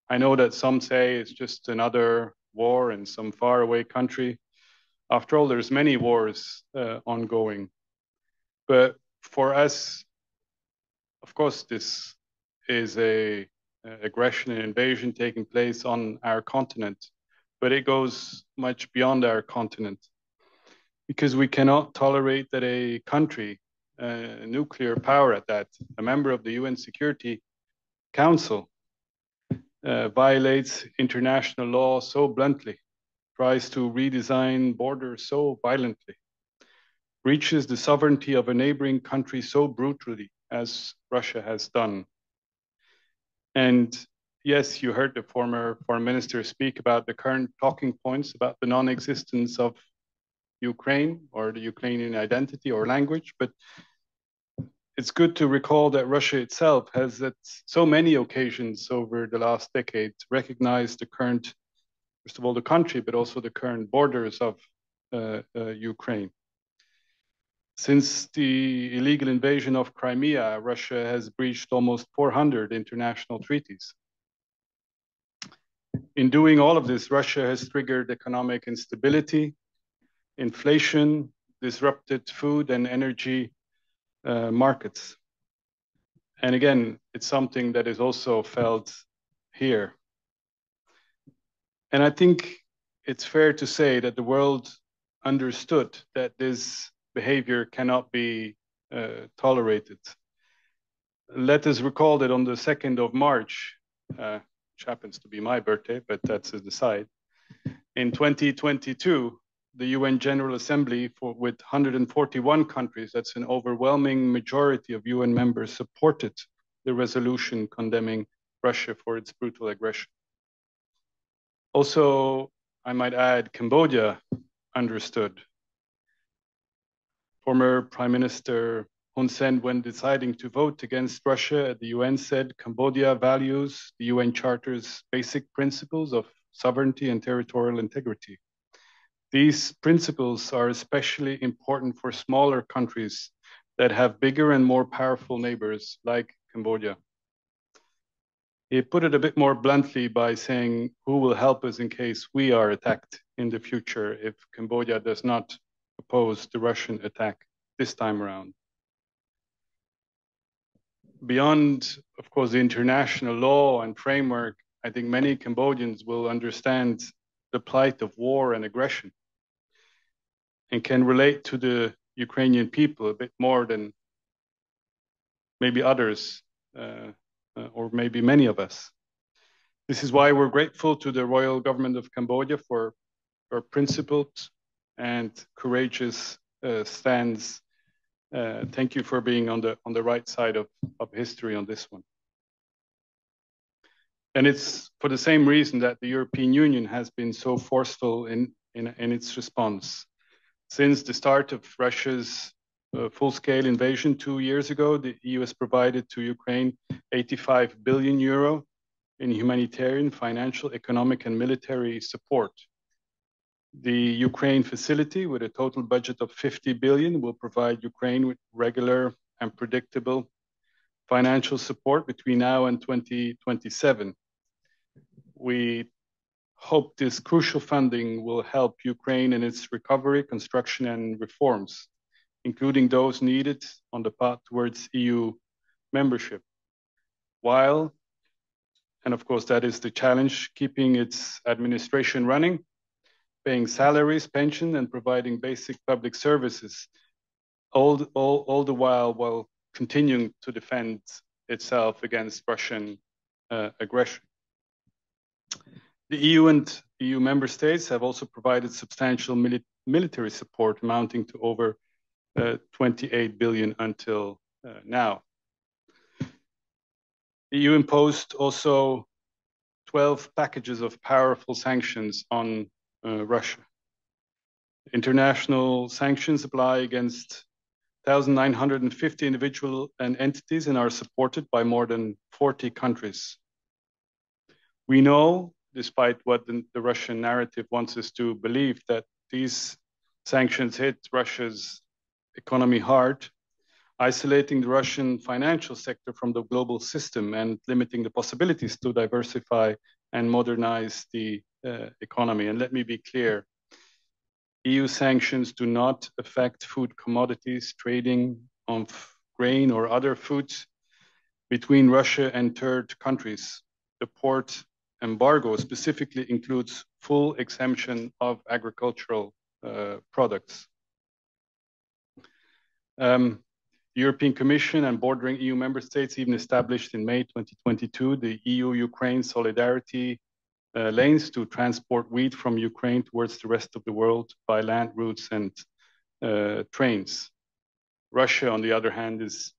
E: I know that some say it's just another war in some faraway country. After all, there's many wars ongoing. But for us, of course, this is a aggression and invasion taking place on our continent, but it goes much beyond our continent, because we cannot tolerate that a country, a nuclear power at that, a member of the UN Security Council, violates international law so bluntly, tries to redesign borders so violently, breaches the sovereignty of a neighboring country so brutally as Russia has done. And yes, you heard the former foreign minister speak about the current talking points about the non-existence of Ukraine or the Ukrainian identity or language, but it's good to recall that Russia itself has at so many occasions over the last decade recognized the current, first of all, the country, but also the current borders of Ukraine. Since the illegal invasion of Crimea, Russia has breached almost 400 international treaties. In doing all of this, Russia has triggered economic instability, inflation, disrupted food and energy markets. And again, it's something that is also felt here. And I think it's fair to say that the world understood that this behavior cannot be tolerated. let us recall that on the 2nd of March, which happens to be my birthday, but that's an aside, in 2022, the UN General Assembly, with 141 countries, that's an overwhelming majority of UN members, supported the resolution condemning Russia for its brutal aggression. Also, I might add, Cambodia understood. Former Prime Minister Hun Sen, when deciding to vote against Russia at the UN, said Cambodia values the UN Charter's basic principles of sovereignty and territorial integrity. These principles are especially important for smaller countries that have bigger and more powerful neighbors like Cambodia. He put it a bit more bluntly by saying, who will help us in case we are attacked in the future if Cambodia does not oppose the Russian attack this time around? Beyond, of course, the international law and framework, I think many Cambodians will understand the plight of war and aggression and can relate to the Ukrainian people a bit more than maybe others, or maybe many of us. This is why we're grateful to the Royal Government of Cambodia for principled and courageous stands. Thank you for being on the right side of history on this one. And it's for the same reason that the European Union has been so forceful in its response. Since the start of Russia's full-scale invasion 2 years ago, the EU has provided to Ukraine 85 billion euro in humanitarian, financial, economic, and military support. The Ukraine facility, with a total budget of 50 billion, will provide Ukraine with regular and predictable financial support between now and 2027. We hope this crucial funding will help Ukraine in its recovery, construction, and reforms, including those needed on the path towards EU membership, while, and of course that is the challenge, keeping its administration running, paying salaries, pension, and providing basic public services, all the while continuing to defend itself against Russian aggression. The EU and EU member states have also provided substantial military support amounting to over 28 billion until now. The EU imposed also 12 packages of powerful sanctions on Russia. International sanctions apply against 1,950 individuals and entities and are supported by more than 40 countries. We know, despite what the Russian narrative wants us to believe, that these sanctions hit Russia's economy hard, isolating the Russian financial sector from the global system and limiting the possibilities to diversify and modernize the economy. And let me be clear, EU sanctions do not affect food commodities, trading of grain or other foods between Russia and third countries. The port embargo specifically includes full exemption of agricultural products. The European Commission and bordering EU member states even established in May 2022 the EU-Ukraine Solidarity lanes to transport wheat from Ukraine towards the rest of the world by land routes and trains. Russia, on the other hand, is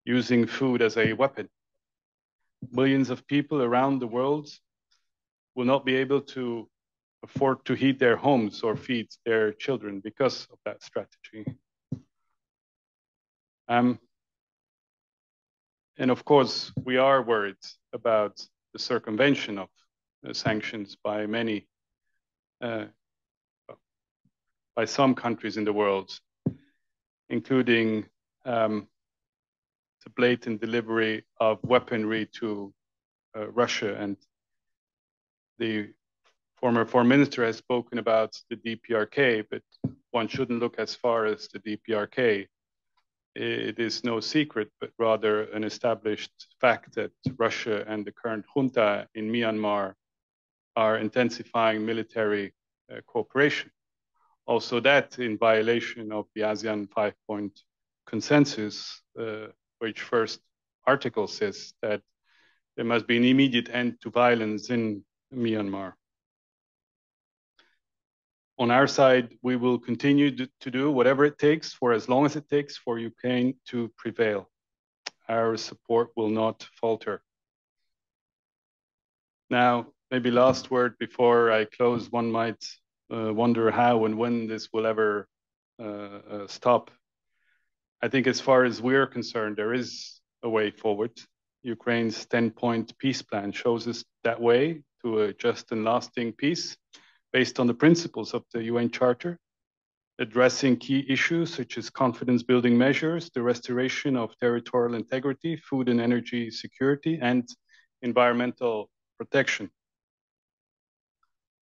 E: using food as a weapon. Millions of people around the world will not be able to afford to heat their homes or feed their children because of that strategy. And of course, we are worried about the circumvention of sanctions by some countries in the world, including the blatant delivery of weaponry to Russia. And the former foreign minister has spoken about the DPRK, but one shouldn't look as far as the DPRK. It is no secret, but rather an established fact that Russia and the current junta in Myanmar are intensifying military cooperation. Also that in violation of the ASEAN 5-point consensus, which first article says that there must be an immediate end to violence in Myanmar. On our side, we will continue to do whatever it takes for as long as it takes for Ukraine to prevail. Our support will not falter. Now, maybe last word before I close, one might wonder how and when this will ever stop. I think as far as we're concerned, there is a way forward. Ukraine's 10-point peace plan shows us that way to a just and lasting peace based on the principles of the UN Charter, addressing key issues such as confidence-building measures, the restoration of territorial integrity, food and energy security, and environmental protection.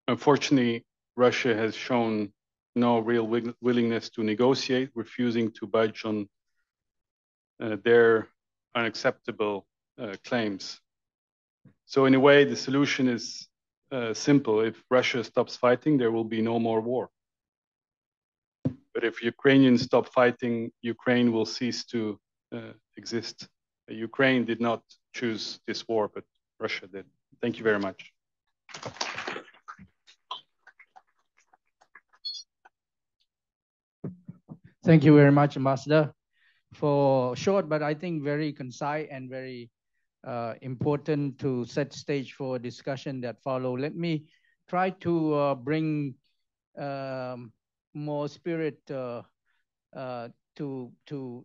E: Unfortunately, Russia has shown no real willingness to negotiate, refusing to budge on their unacceptable claims. So in a way, the solution is simple. If Russia stops fighting, there will be no more war. But if Ukrainians stop fighting, Ukraine will cease to exist. Ukraine did not choose this war, but Russia did. Thank you very much.
F: Thank you very much, Ambassador, for short, but I think very concise and very important to set stage for discussion that follow. Let me try to bring more spirit to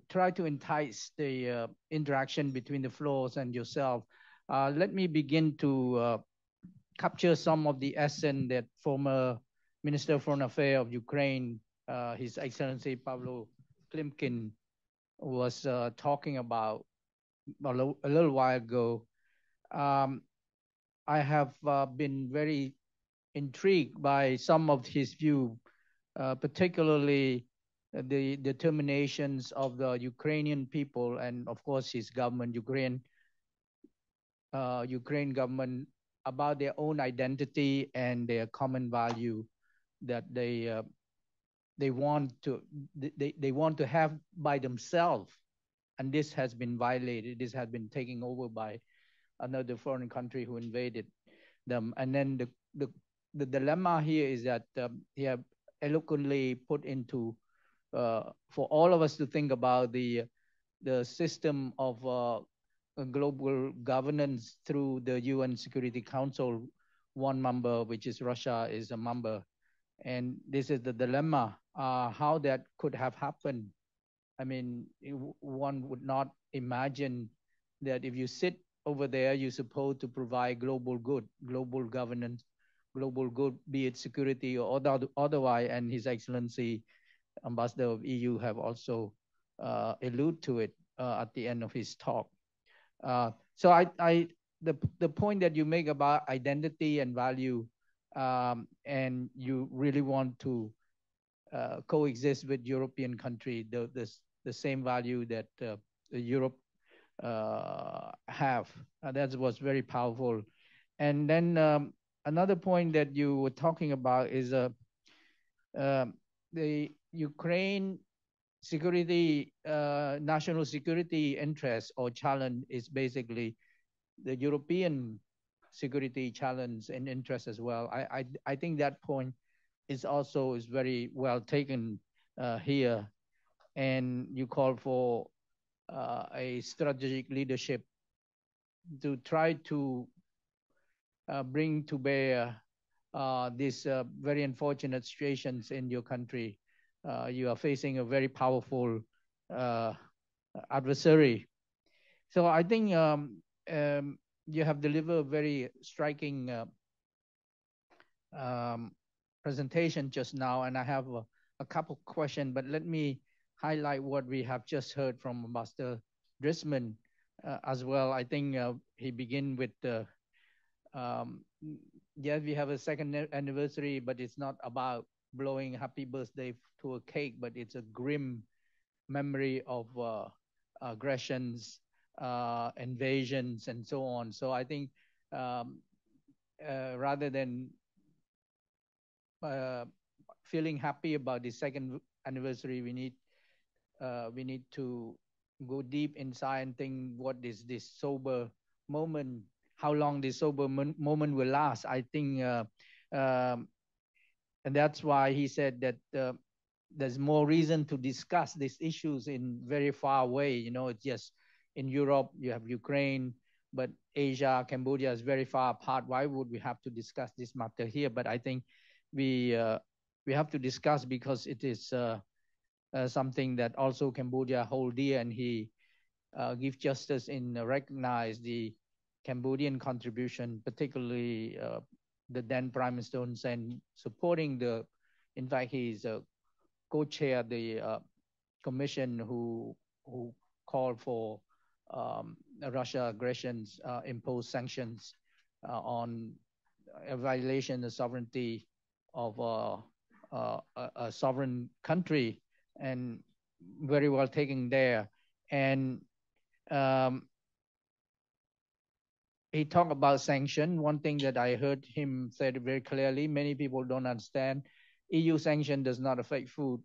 F: try to entice the interaction between the floors and yourself. Let me begin to capture some of the essence that former Minister of Foreign Affairs of Ukraine, His Excellency Pavlo Klimkin, was talking about a little while ago. I have been very intrigued by some of his view, particularly the determinations of the Ukrainian people and, of course, his government, Ukraine government, about their own identity and their common value that they want to have by themselves, and this has been violated. This has been taken over by another foreign country who invaded them. And then the dilemma here is that he have eloquently put into for all of us to think about the system of global governance through the UN Security Council. One member, which is Russia, is a member. And this is the dilemma, how that could have happened. I mean, one would not imagine that if you sit over there, you're supposed to provide global good, global governance, global good, be it security or otherwise. And His Excellency, Ambassador of EU, have also alluded to it at the end of his talk. So the point that you make about identity and value, and you really want to coexist with European country, the same value that Europe have. That was very powerful. And then another point that you were talking about is the Ukraine security, national security interest or challenge is basically the European security challenge and interest as well. I think that point is also very well taken here. And you call for a strategic leadership to try to bring to bear these very unfortunate situations in your country. You are facing a very powerful adversary. So I think you have delivered a very striking presentation just now, and I have a couple questions, but let me highlight what we have just heard from Ambassador Driesmans as well. I think he began with yes, we have a second anniversary, but it's not about blowing happy birthday to a cake, but it's a grim memory of aggressions, invasions, and so on. So I think rather than feeling happy about the second anniversary, we need to go deep inside and think what is this sober moment, how long this sober moment will last. I think, and that's why he said that there's more reason to discuss these issues in very far away. You know, it's just in Europe, you have Ukraine, but Asia, Cambodia is very far apart. Why would we have to discuss this matter here? But I think we have to discuss because it is something that also Cambodia hold dear, and he give justice in recognize the Cambodian contribution, particularly the then Prime Minister Hun Sen supporting the, in fact, he's co-chair the commission who called for Russia aggressions, impose sanctions on a violation of the sovereignty of a sovereign country, and very well taken there. And he talked about sanction. One thing that I heard him say very clearly, many people don't understand, EU sanction does not affect food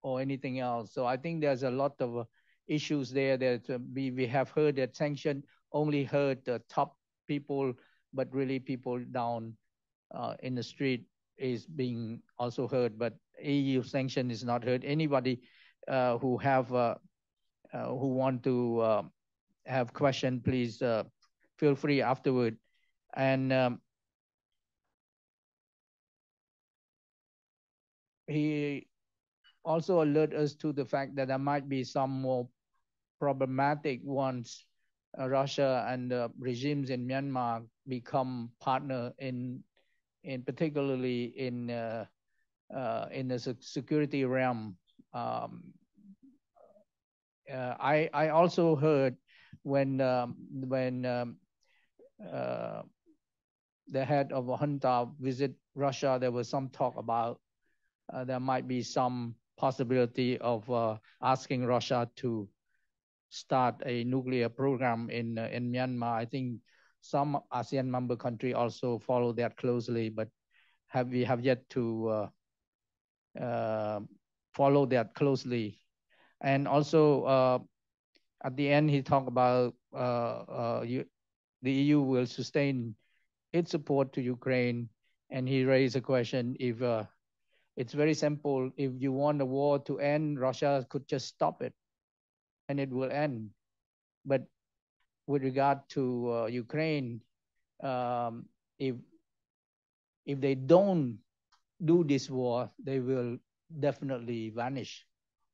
F: or anything else. So I think there's a lot of issues there that we have heard that sanction only hurt the top people, but really people down in the street is being also hurt. But EU sanction is not hurt anybody who have who want to have question, please feel free afterward. And he also alert us to the fact that there might be some more problematic ones. Russia and regimes in Myanmar become partner in particularly in the security realm. I also heard when the head of a junta visit Russia, there was some talk about there might be some possibility of asking Russia to start a nuclear program in Myanmar. I think some ASEAN member country also follow that closely, but we have yet to follow that closely. And also at the end, he talked about the EU will sustain its support to Ukraine, and he raised a question if it's very simple. If you want the war to end, Russia could just stop it and it will end. But with regard to Ukraine, if they don't do this war, they will definitely vanish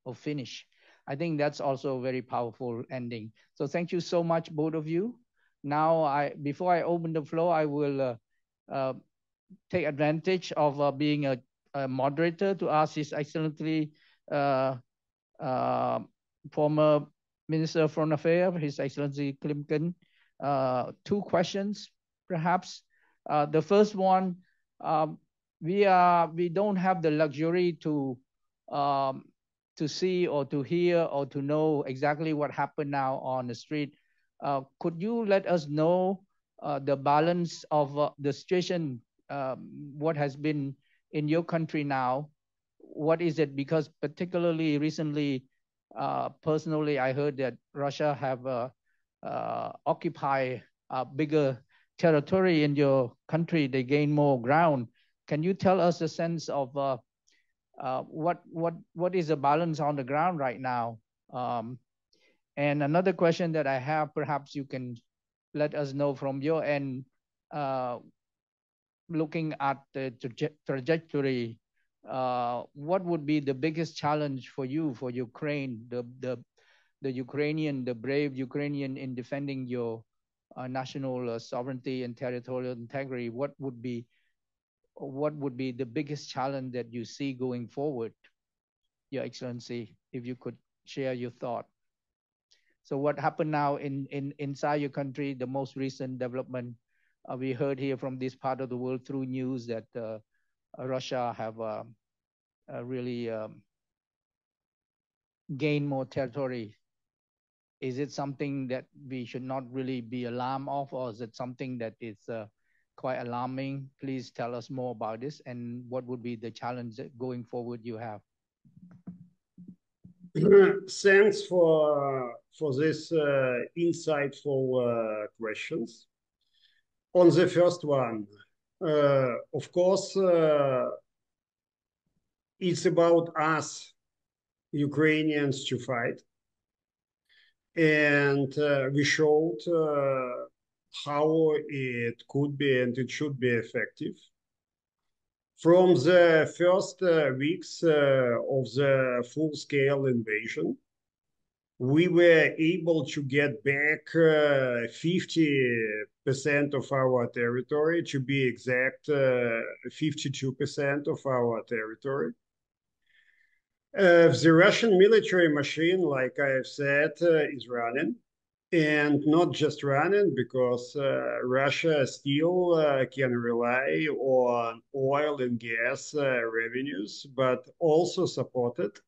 F: or finish. I think that's also a very powerful ending. So thank you so much, both of you. Now, before I open the floor, I will take advantage of being a moderator to ask His Excellency former Minister of Foreign Affairs, His Excellency Klimkin, two questions, perhaps. The first one, we don't have the luxury to see or to hear or to know exactly what happened now on the street. Could you let us know the balance of the situation, what has been in your country now? What is it? Because particularly recently, personally, I heard that Russia have occupied a bigger territory in your country. They gain more ground. Can you tell us a sense of what is the balance on the ground right now? And another question that I have, perhaps you can let us know from your end, looking at the trajectory, what would be the biggest challenge for you, for Ukraine, the Ukrainian, the brave Ukrainian in defending your national sovereignty and territorial integrity? What would be the biggest challenge that you see going forward, Your Excellency, if you could share your thought? So what happened now inside your country, the most recent development, we heard here from this part of the world through news that Russia have really gained more territory. Is it something that we should not really be alarmed of, or is it something that is quite alarming? Please tell us more about this, and what would be the challenge going forward you have?
D: Thanks for this insightful questions. On the first one, of course, it's about us, Ukrainians, to fight. And we showed how it could be and it should be effective. From the first weeks of the full-scale invasion, we were able to get back 50% of our territory, to be exact, 52% of our territory. The Russian military machine, like I have said, is running. And not just running, because Russia still can rely on oil and gas revenues, but also supported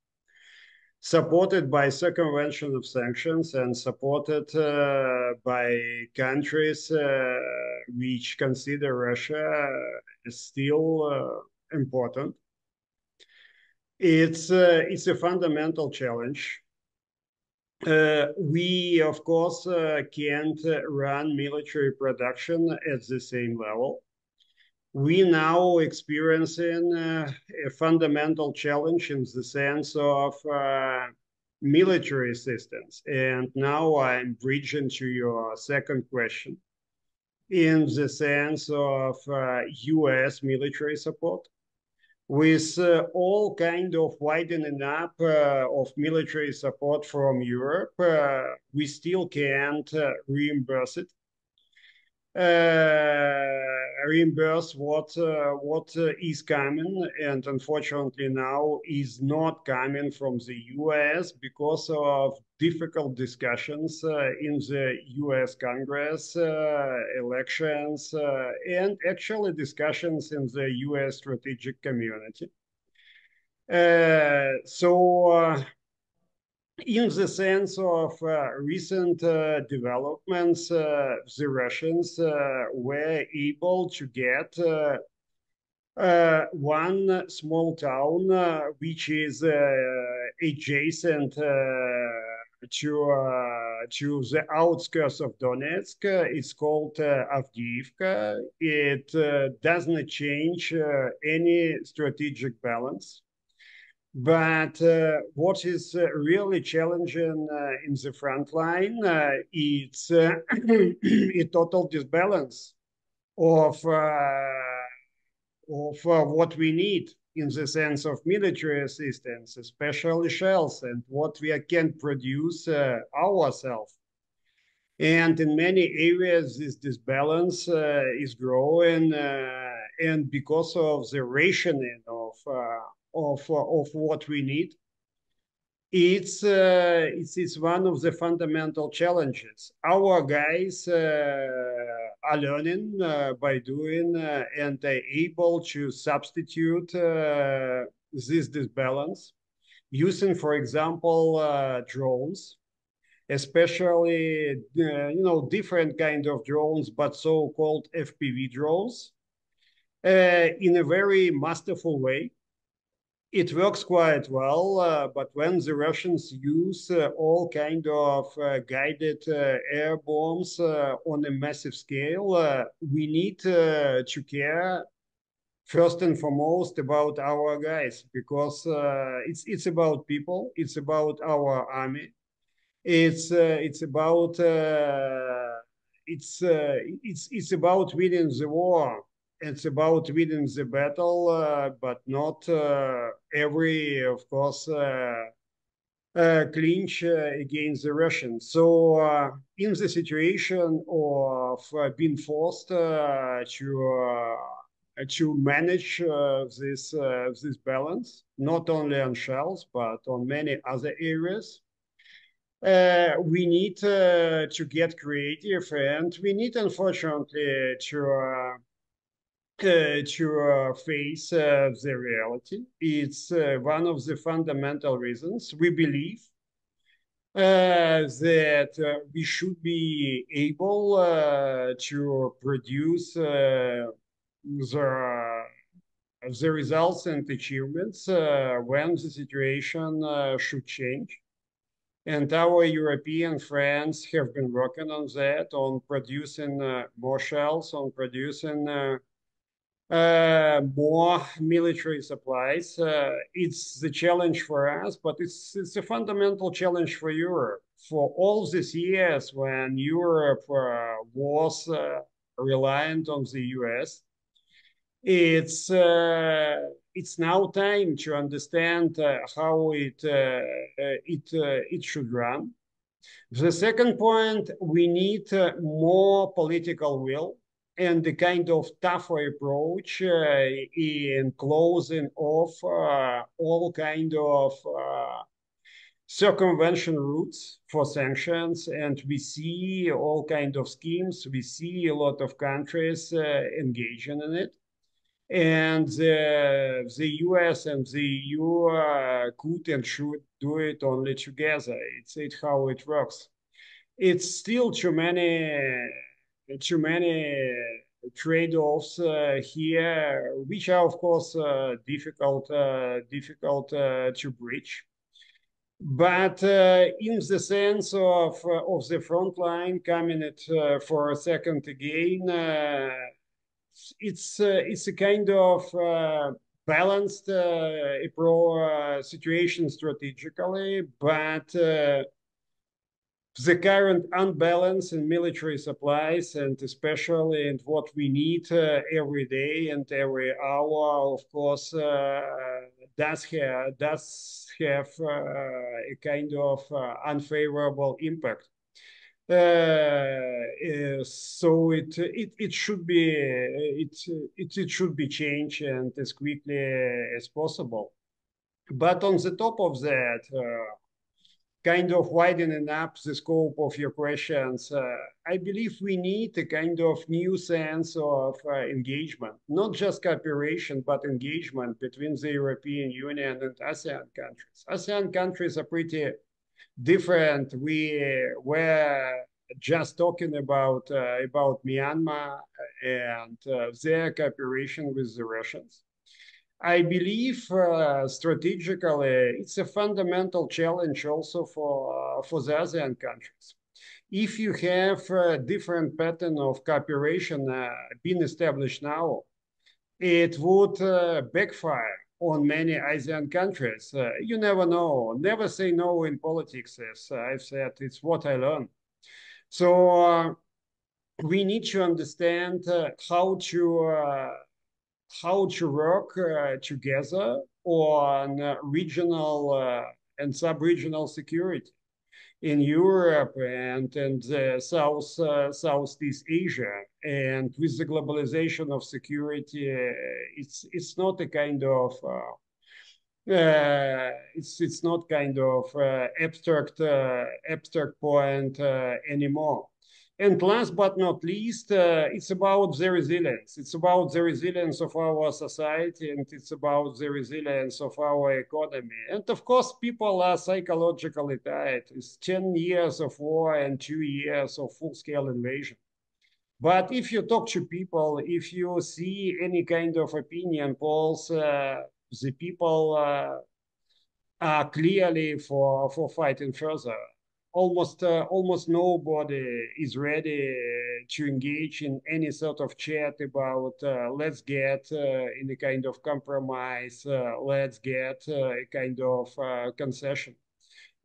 D: by circumvention of sanctions and supported by countries which consider Russia as still important. It's a fundamental challenge. We, of course, can't run military production at the same level. We now experiencing a fundamental challenge in the sense of military assistance. And now I'm bridging to your second question in the sense of US military support. With all kind of widening up of military support from Europe, we still can't reimburse it. Reimburse what is coming, and unfortunately now is not coming from the US because of difficult discussions in the US Congress, elections, and actually discussions in the US strategic community. In the sense of recent developments, the Russians were able to get one small town which is adjacent to the outskirts of Donetsk. It's called Avdiivka. It doesn't change any strategic balance. But what is really challenging in the front line, it's a total disbalance of what we need in the sense of military assistance, especially shells, and what we can produce ourselves. And in many areas, this disbalance is growing, and because of the rationing of what we need, it's one of the fundamental challenges. Our guys are learning by doing and are able to substitute this disbalance using, for example, drones, especially different kind of drones, but so-called FPV drones, in a very masterful way. It works quite well, but when the Russians use all kind of guided air bombs on a massive scale, we need to care first and foremost about our guys, because it's about people, it's about our army, it's about winning the war. It's about winning the battle, but not every, of course, clinch against the Russians. So in the situation of being forced to manage this balance, not only on shells, but on many other areas, we need to get creative, and we need, unfortunately, to face the reality. It's one of the fundamental reasons we believe that we should be able to produce the results and achievements when the situation should change. And our European friends have been working on that, on producing more shells, on producing more military supplies. It's the challenge for us, but it's a fundamental challenge for Europe. For all these years when Europe was reliant on the US, it's now time to understand how it should run. The second point, we need more political will and the kind of tougher approach in closing off all kind of circumvention routes for sanctions. And we see all kind of schemes. We see a lot of countries engaging in it. And the US and the EU could and should do it only together. It's how it works. It's still too many trade-offs here, which are of course difficult to breach. But in the sense of the front line, coming it for a second again, it's a kind of balanced situation strategically, but the current unbalance in military supplies, and especially in what we need every day and every hour, of course, does have a kind of unfavorable impact. So it should be changed and as quickly as possible. But on the top of that, kind of widening up the scope of your questions, I believe we need a kind of new sense of engagement, not just cooperation, but engagement between the European Union and ASEAN countries. ASEAN countries are pretty different. We were just talking about Myanmar and their cooperation with the Russians. I believe strategically it's a fundamental challenge also for the ASEAN countries. If you have a different pattern of cooperation being established now, it would backfire on many ASEAN countries. You never know. Never say no in politics, as I've said. It's what I learned. So we need to understand how to work together on regional and sub-regional security in Europe and Southeast Asia. And with the globalization of security, it's not a kind of it's not kind of abstract point anymore. And last but not least, it's about the resilience. It's about the resilience of our society, and it's about the resilience of our economy. And of course, people are psychologically tired. It's 10 years of war and 2 years of full-scale invasion. But if you talk to people, if you see any kind of opinion polls, the people are clearly for fighting further. Almost nobody is ready to engage in any sort of chat about let's get in a kind of compromise, let's get a kind of concession.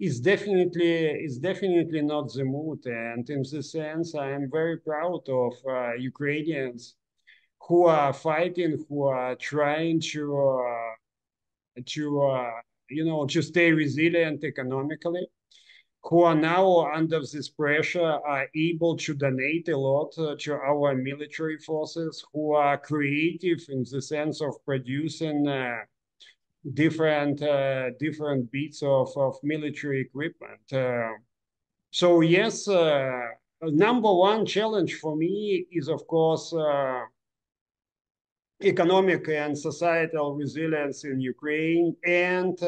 D: It's definitely not the mood, and in this sense, I am very proud of Ukrainians who are fighting, who are trying to stay resilient economically, who are now under this pressure are able to donate a lot to our military forces, who are creative in the sense of producing different bits of military equipment. So yes, number one challenge for me is of course economic and societal resilience in Ukraine and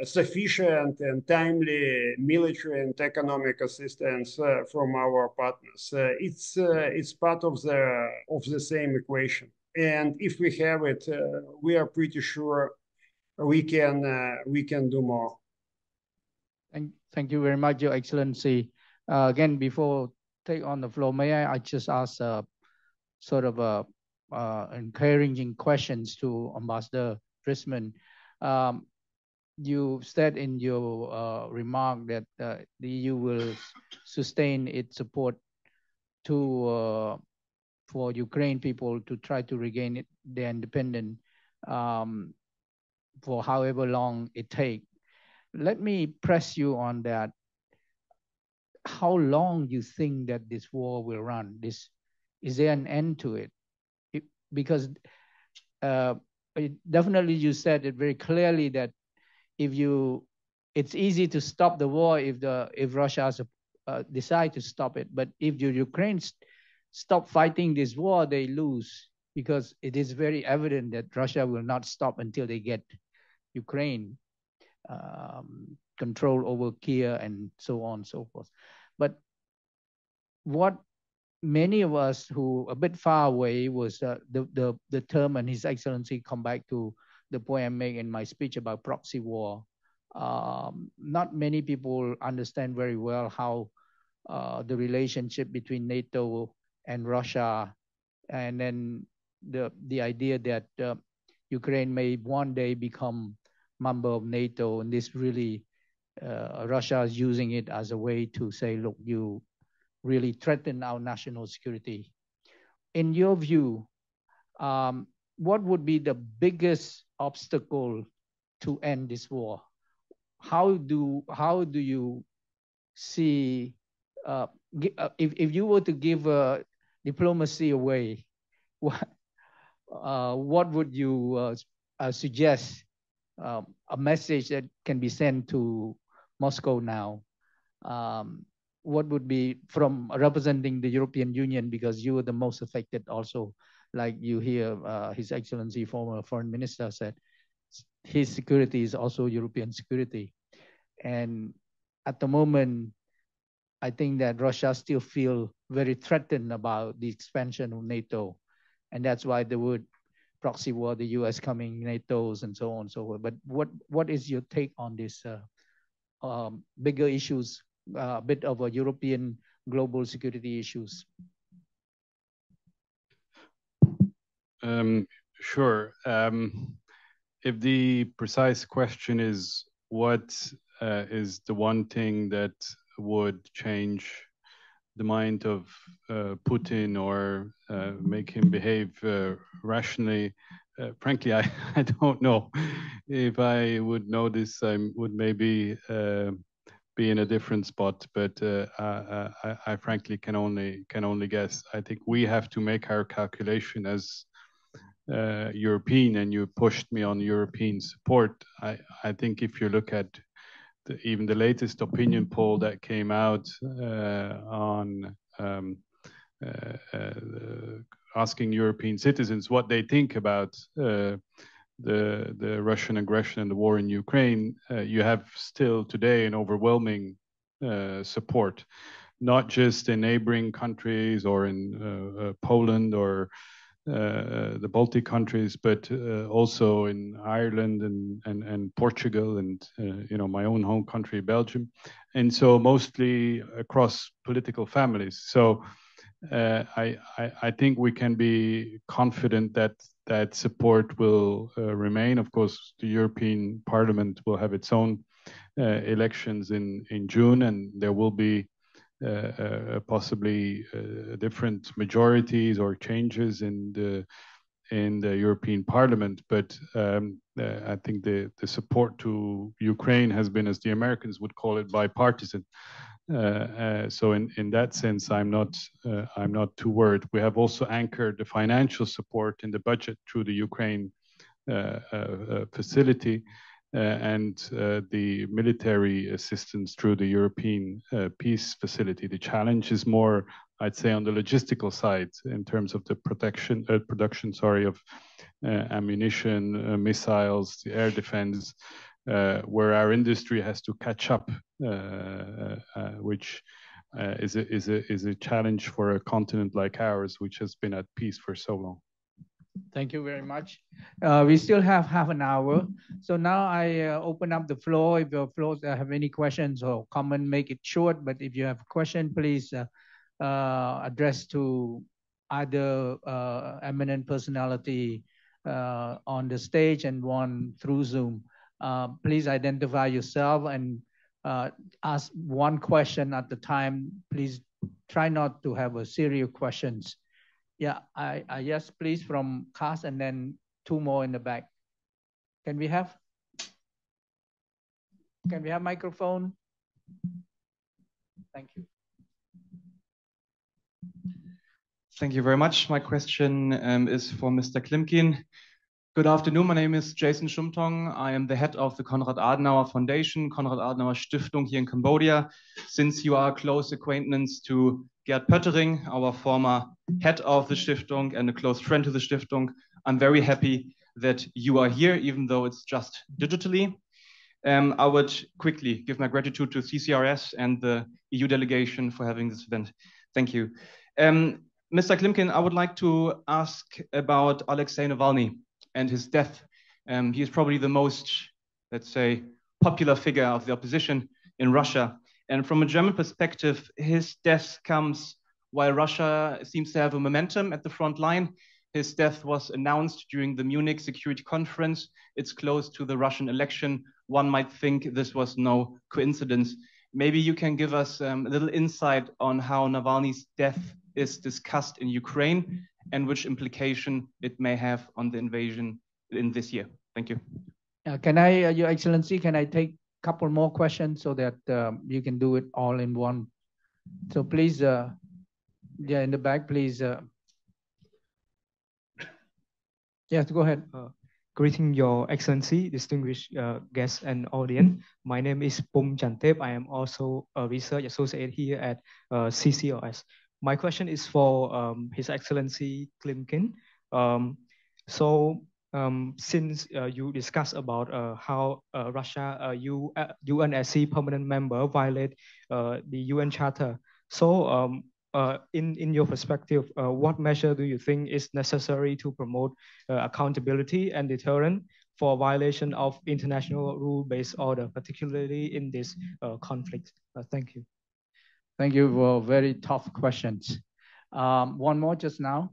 D: sufficient and timely military and economic assistance from our partners. It's part of the same equation. And if we have it, we are pretty sure we can do more.
F: Thank you very much, Your Excellency. Again, before take on the floor, may I just ask sort of encouraging questions to Ambassador Driesmans. You said in your remark that the EU will sustain its support to for Ukraine people to try to regain their independence for however long it takes. Let me press you on that. How long do you think that this war will run? Is there an end to it? Because definitely you said it very clearly that it's easy to stop the war if Russia decide to stop it, but if Ukraine stop fighting this war, they lose, because it is very evident that Russia will not stop until they get Ukraine control over Kiev and so on and so forth. But what many of us who a bit far away was the term, and His Excellency come back to the point I make in my speech about proxy war. Not many people understand very well how the relationship between NATO and Russia, and then the idea that Ukraine may one day become member of NATO, and this really Russia is using it as a way to say, look, you really threaten our national security. In your view, what would be the biggest obstacle to end this war? How do you see, if you were to give diplomacy away, what would you suggest, a message that can be sent to Moscow now? What would be, from representing the European Union, because you were the most affected also, like you hear His Excellency former Foreign Minister said, his security is also European security. And at the moment, I think that Russia still feel very threatened about the expansion of NATO. And that's why the word proxy war, the US coming, NATO's and so on and so forth. But what is your take on this bigger issues, a bit of a European global security issues?
E: Sure. If the precise question is what is the one thing that would change the mind of Putin or make him behave rationally, frankly, I don't know. If I would know this, I would maybe be in a different spot, but I frankly can only guess. I think we have to make our calculation as European, and you pushed me on European support. I think if you look at even the latest opinion poll that came out on asking European citizens what they think about the Russian aggression and the war in Ukraine, you have still today an overwhelming support, not just in neighboring countries or in Poland or the Baltic countries, but also in Ireland and Portugal and my own home country, Belgium, and so mostly across political families. So I think we can be confident that support will remain. Of course, the European Parliament will have its own elections in June, and there will be possibly different majorities or changes in the European Parliament. But I think the support to Ukraine has been, as the Americans would call it, bipartisan. So in that sense, I'm not too worried. We have also anchored the financial support in the budget through the Ukraine facility and the military assistance through the European Peace Facility. The challenge is more, I'd say, on the logistical side in terms of the production of ammunition, missiles, the air defense, where our industry has to catch up, which is a challenge for a continent like ours, which has been at peace for so long.
F: Thank you very much. We still have half an hour. So now I open up the floor. If your floors have any questions or comment, make it short. But if you have a question, please address to either eminent personality on the stage and one through Zoom. Please identify yourself and ask one question at a time. Please try not to have a series of questions. Yeah, yes, please, from Cast, and then two more in the back. Can we have microphone? Thank you.
G: Thank you very much. My question is for Mr. Klimkin. Good afternoon. My name is Jason Shumtong. I am the head of the Konrad Adenauer Foundation, Konrad Adenauer Stiftung here in Cambodia. Since you are a close acquaintance to Gerd Pöttering, our former head of the Stiftung and a close friend to the Stiftung, I'm very happy that you are here, even though it's just digitally. I would quickly give my gratitude to CCRS and the EU delegation for having this event. Thank you. Mr. Klimkin, I would like to ask about Alexei Navalny and his death. He is probably the most, let's say, popular figure of the opposition in Russia. And from a German perspective, his death comes while Russia seems to have a momentum at the front line. His death was announced during the Munich Security Conference. It's close to the Russian election. One might think this was no coincidence. Maybe you can give us a little insight on how Navalny's death is discussed in Ukraine and which implication it may have on the invasion in this year. Thank you.
F: Can I, Your Excellency, can I take a couple more questions so that you can do it all in one? So please, yeah, in the back, please. Yes, go ahead.
H: Greeting Your Excellency, distinguished guests and audience. My name is Pum Chantep. I am also a research associate here at CCRS. My question is for His Excellency Klimkin. Since you discussed about how Russia, UNSC permanent member violate the UN Charter, so in your perspective, what measure do you think is necessary to promote accountability and deterrent for violation of international rule-based order, particularly in this conflict? Thank you.
F: Thank you for very tough questions. One more just now,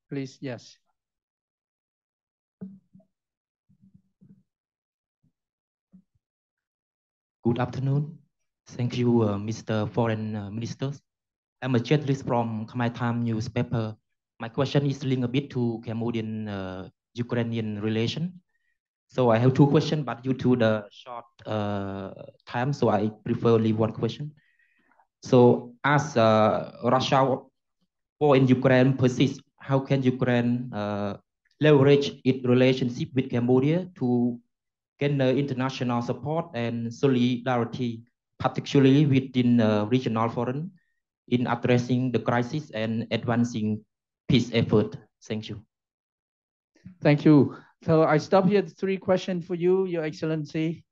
F: please. Yes.
I: Good afternoon. Thank you, Mr. Foreign Minister. I'm a journalist from Khmer Time newspaper. My question is linked a bit to Cambodian-Ukrainian relation. So I have two questions, but due to the short time, so I prefer leave one question. So as Russia war in Ukraine persists, how can Ukraine leverage its relationship with Cambodia to gain international support and solidarity, particularly within regional forum, in addressing the crisis and advancing peace effort? Thank you.
F: Thank you. So I stop here. 3 questions for you, Your Excellency.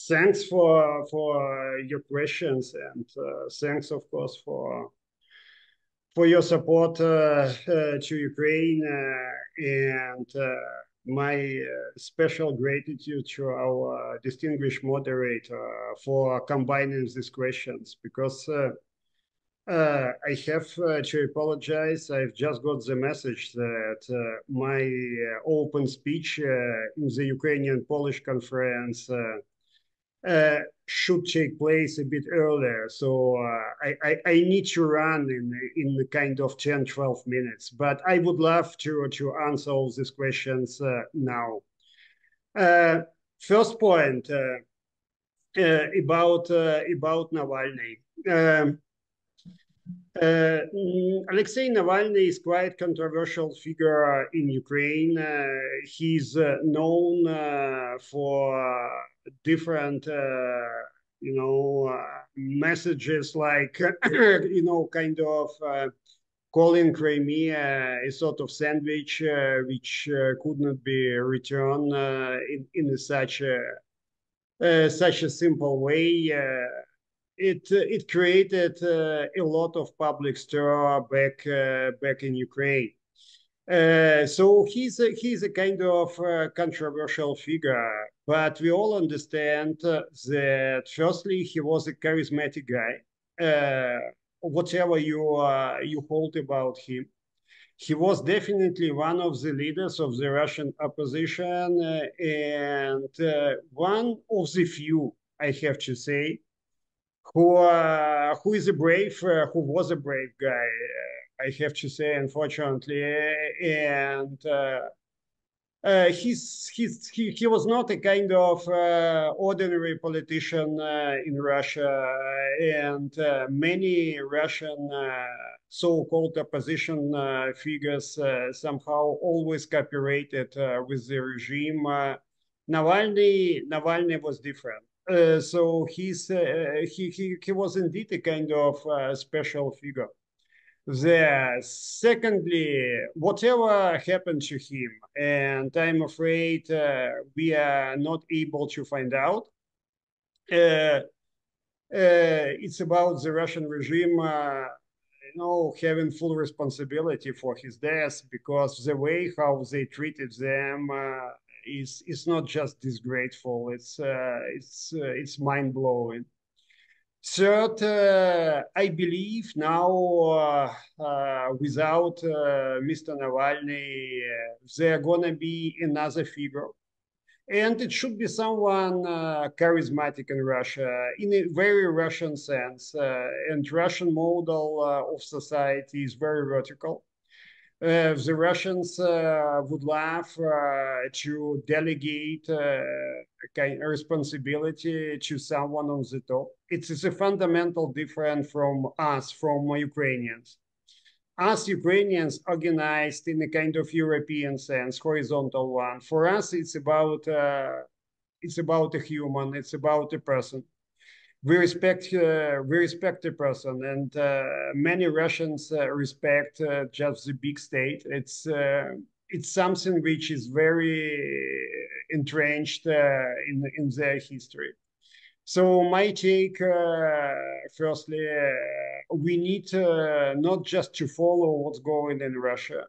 D: Thanks for your questions, and thanks, of course, for your support to Ukraine, and my special gratitude to our distinguished moderator for combining these questions, because I have to apologize. I've just got the message that my open speech in the Ukrainian-Polish conference should take place a bit earlier. So I need to run in the kind of 10, 12 minutes, but I would love to answer all these questions now. First point about Navalny. Alexei Navalny is quite controversial figure in Ukraine. He's known for different, messages like, kind of calling Crimea a sort of sandwich, which could not be returned in such a simple way. it created a lot of public stir back in Ukraine. So he's a kind of controversial figure, but we all understand that firstly he was a charismatic guy. Whatever you hold about him, he was definitely one of the leaders of the Russian opposition and one of the few, I have to say, who was a brave guy. I have to say, unfortunately, and he was not a kind of ordinary politician in Russia, and many Russian so-called opposition figures somehow always cooperated with the regime. Navalny was different. So he was indeed a kind of special figure there. Secondly, whatever happened to him, and I'm afraid we are not able to find out, it's about the Russian regime having full responsibility for his death, because the way how they treated them is not just disgraceful, it's mind-blowing. Third, I believe now without Mr. Navalny, there going to be another figure. And it should be someone charismatic in Russia, in a very Russian sense. And Russian model of society is very vertical. The Russians would love to delegate kind of responsibility to someone on the top. It is a fundamental difference from us, from Ukrainians. Us Ukrainians organized in a kind of European sense, horizontal one. For us, it's about a human, it's about a person. We respect the person, and many Russians respect just the big state. It's something which is very entrenched in their history. So my take, firstly, we need not just to follow what's going in Russia,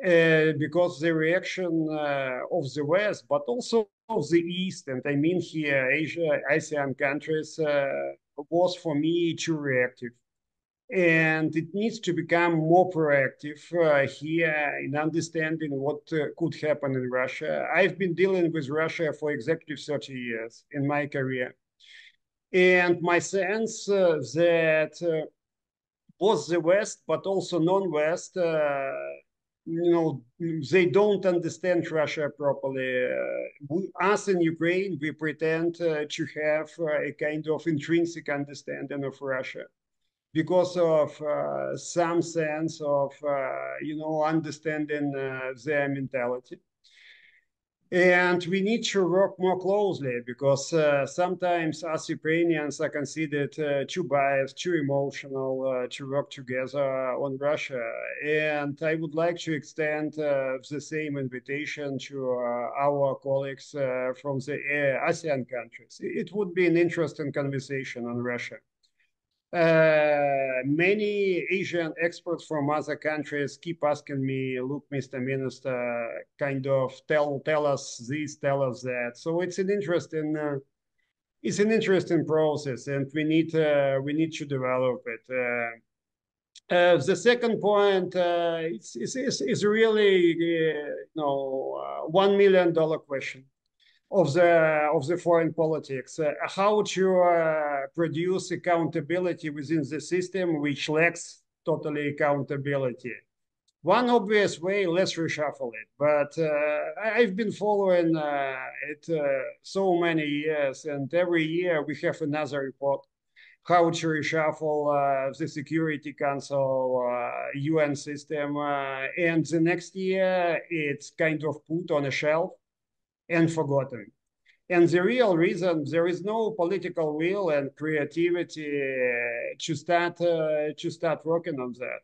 D: because the reaction of the West, but also of the East, and I mean here Asia, ASEAN countries, was for me too reactive. And it needs to become more proactive here in understanding what could happen in Russia. I've been dealing with Russia for exactly 30 years in my career. And my sense that both the West, but also non-West, they don't understand Russia properly. Us in Ukraine, we pretend to have a kind of intrinsic understanding of Russia because of some sense of, understanding their mentality. And we need to work more closely because sometimes us Ukrainians are considered too biased, too emotional to work together on Russia. And I would like to extend the same invitation to our colleagues from the ASEAN countries. It would be an interesting conversation on Russia. Many Asian experts from other countries keep asking me, look, Mr. Minister, kind of tell us this, tell us that. So it's an interesting process, and we need to develop it. The second point is really $1 million question of the foreign politics, how to produce accountability within the system which lacks totally accountability. One obvious way, let's reshuffle it. But I've been following it so many years, and every year we have another report how to reshuffle the Security Council, UN system, and the next year it's kind of put on a shelf and forgotten. And the real reason, there is no political will and creativity to start working on that.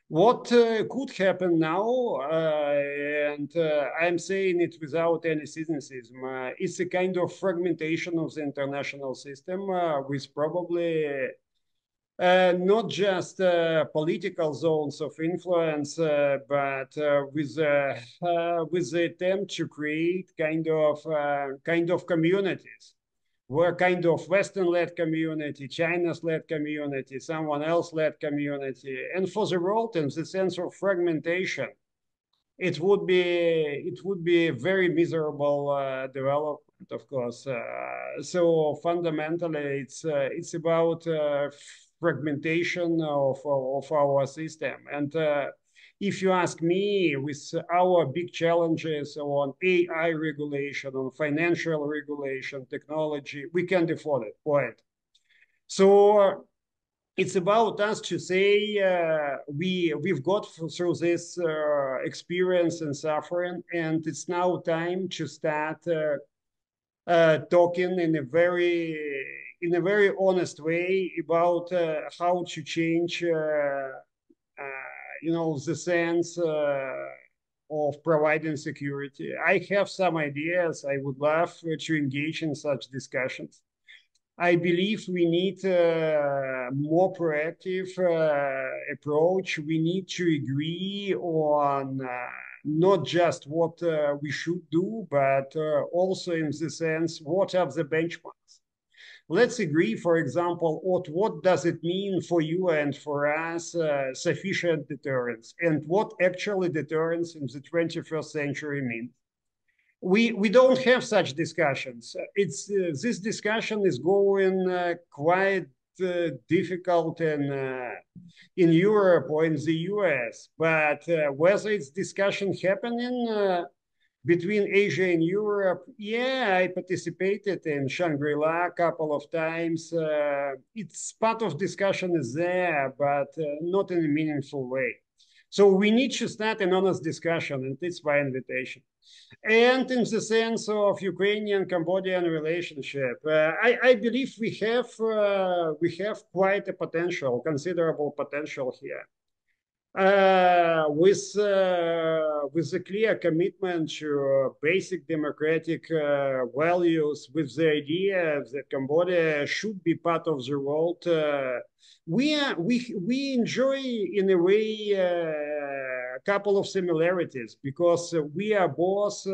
D: What could happen now, and I'm saying it without any cynicism, is a kind of fragmentation of the international system with probably not just political zones of influence, but with the attempt to create kind of communities, where kind of Western-led community, China's-led community, someone else-led community, and for the world, in the sense of fragmentation, it would be a very miserable development, of course. So fundamentally, it's about fragmentation of our system. And if you ask me, with our big challenges on AI regulation, on financial regulation, technology, we can't afford it, quite. So it's about us to say we've got through this experience and suffering, and it's now time to start talking in a very honest way about how to change, the sense of providing security. I have some ideas. I would love to engage in such discussions. I believe we need a more proactive approach. We need to agree on not just what we should do, but also in the sense, what are the benchmarks? Let's agree, for example, what does it mean for you and for us sufficient deterrence, and what actually deterrence in the 21st century means. We don't have such discussions. This discussion is going quite difficult in Europe or in the US, but whether it's discussion happening between Asia and Europe, yeah, I participated in Shangri-La a couple of times. It's part of discussion is there, but not in a meaningful way. So we need to start an honest discussion, and it's my invitation. And in the sense of Ukrainian-Cambodian relationship, I believe we have quite a potential, considerable potential here. With a clear commitment to basic democratic values, with the idea that Cambodia should be part of the world, we enjoy in a way a couple of similarities, because we are both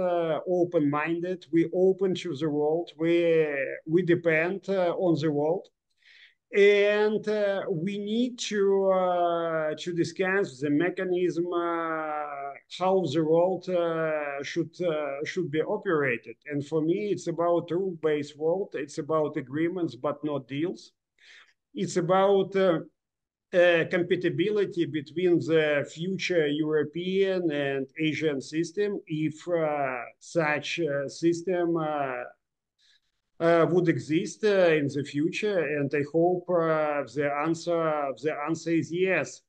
D: open-minded, we open to the world, we depend on the world. And we need to discuss the mechanism how the world should be operated. And for me, it's about rule-based world. It's about agreements, but not deals. It's about compatibility between the future European and Asian system, if such a system would exist in the future, and I hope the answer is yes.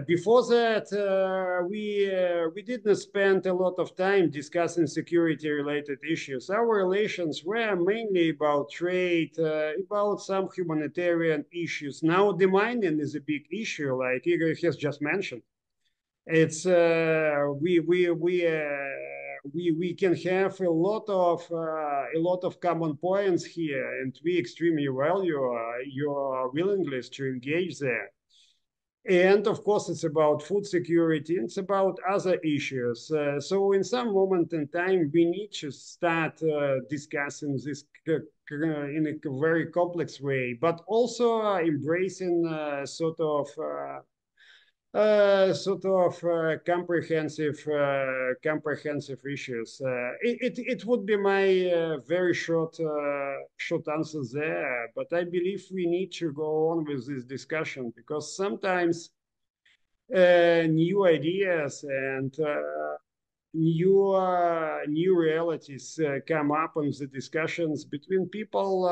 D: Before that, we didn't spend a lot of time discussing security-related issues. Our relations were mainly about trade, about some humanitarian issues. Now, demining is a big issue, like Igor has just mentioned. It's we can have a lot of common points here, and we extremely value your willingness to engage there. And of course, it's about food security. It's about other issues. So in some moment in time, we need to start discussing this in a very complex way, but also embracing comprehensive issues. It would be my very short answer there, but I believe we need to go on with this discussion, because sometimes new ideas and new realities come up in the discussions between people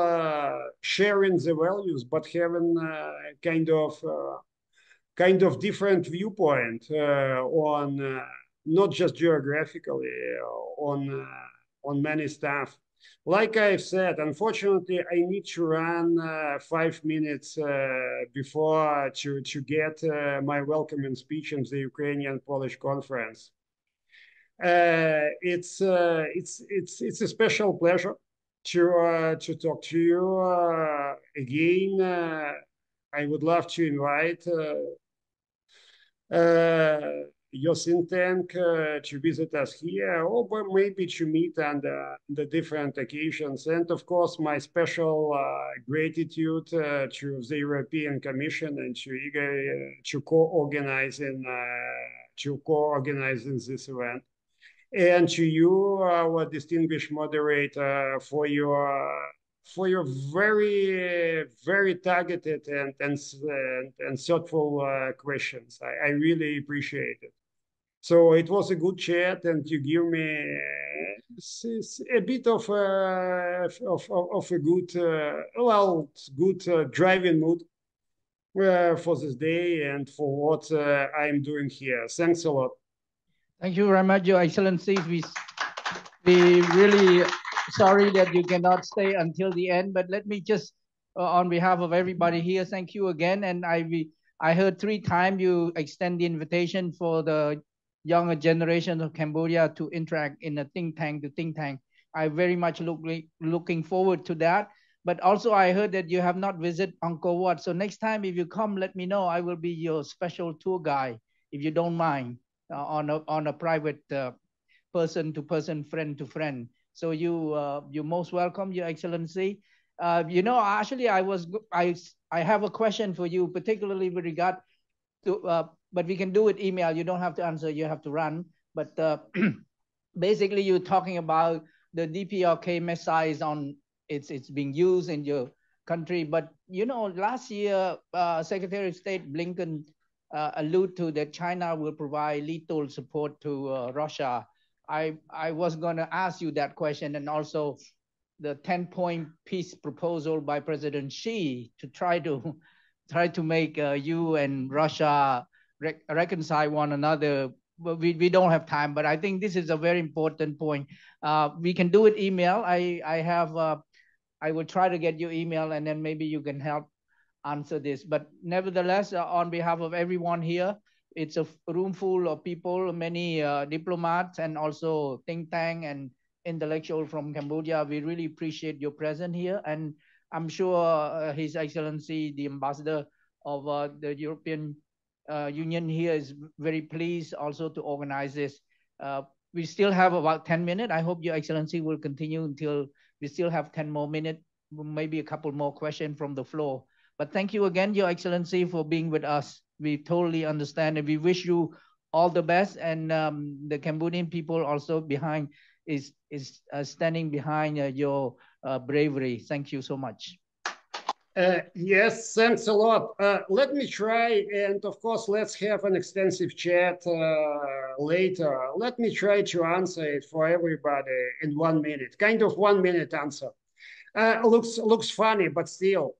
D: sharing the values, but having kind of different viewpoint on not just geographically, on many stuff. Like I've said, unfortunately, I need to run 5 minutes before to get my welcoming speech in the Ukrainian-Polish conference. It's a special pleasure to talk to you again. I would love to invite your think tank to visit us here, or maybe to meet on the different occasions. And of course, my special gratitude to the European Commission and to Igor to co-organizing this event. And to you, our distinguished moderator, for your very targeted and thoughtful questions. I really appreciate it. So it was a good chat, and you give me a bit of a good, good driving mood for this day and for what I'm doing here. Thanks a lot.
F: Thank you very much, Your Excellency. We really sorry that you cannot stay until the end, but let me just, on behalf of everybody here, thank you again. And I heard 3 times you extend the invitation for the younger generation of Cambodia to interact in a think tank to think tank. I very much looking forward to that. But also I heard that you have not visited Angkor Wat. So next time if you come, let me know. I will be your special tour guide, if you don't mind, on a private person to person, friend to friend. So you're most welcome, Your Excellency. You know, actually, I have a question for you, particularly with regard to, but we can do it email. You don't have to answer. You have to run. But basically, you're talking about the DPRK missile on it's being used in your country. But you know, last year, Secretary of State Blinken allude to that China will provide lethal support to Russia. I was going to ask you that question, and also the 10-point peace proposal by President Xi to try to make you and Russia reconcile one another. But we don't have time, but I think this is a very important point. We can do it email. I will try to get your email, and then maybe you can help answer this. But nevertheless, on behalf of everyone here, it's a room full of people, many diplomats and also think tank and intellectual from Cambodia. We really appreciate your presence here. And I'm sure His Excellency, the Ambassador of the European Union here is very pleased also to organize this. We still have about 10 minutes. I hope Your Excellency will continue until we still have 10 more minutes, maybe a couple more questions from the floor. But thank you again, Your Excellency, for being with us. We totally understand, and we wish you all the best. And the Cambodian people also behind is standing behind your bravery. Thank you so much.
D: Yes, thanks a lot. Let me try, and of course, let's have an extensive chat later. Let me try to answer it for everybody in 1 minute, kind of 1 minute answer. Looks funny, but still.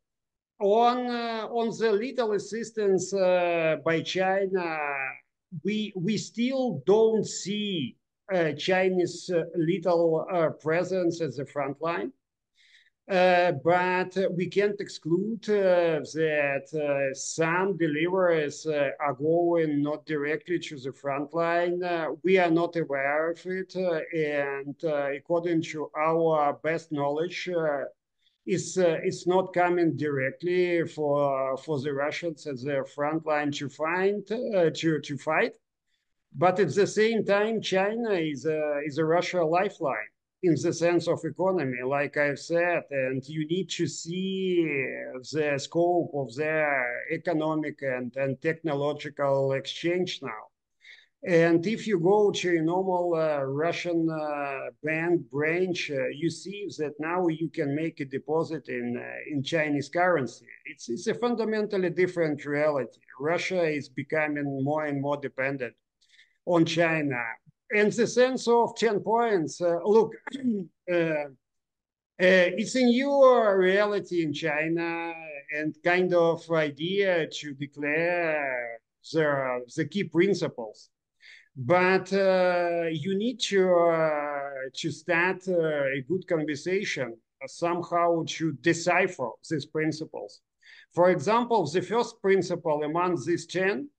D: On the lethal assistance by China, we still don't see Chinese lethal presence at the front line. But we can't exclude that some deliveries are going not directly to the front line. We are not aware of it, and according to our best knowledge, it's not coming directly for the Russians at the front line to fight. But at the same time, China is a Russia lifeline in the sense of economy, like I've said, and you need to see the scope of their economic and technological exchange now. And if you go to a normal Russian bank branch, you see that now you can make a deposit in Chinese currency. It's a fundamentally different reality. Russia is becoming more and more dependent on China. And the sense of 10 points, look, it's a new reality in China and kind of idea to declare the key principles. But you need to to start a good conversation, somehow to decipher these principles. For example, the first principle among these 10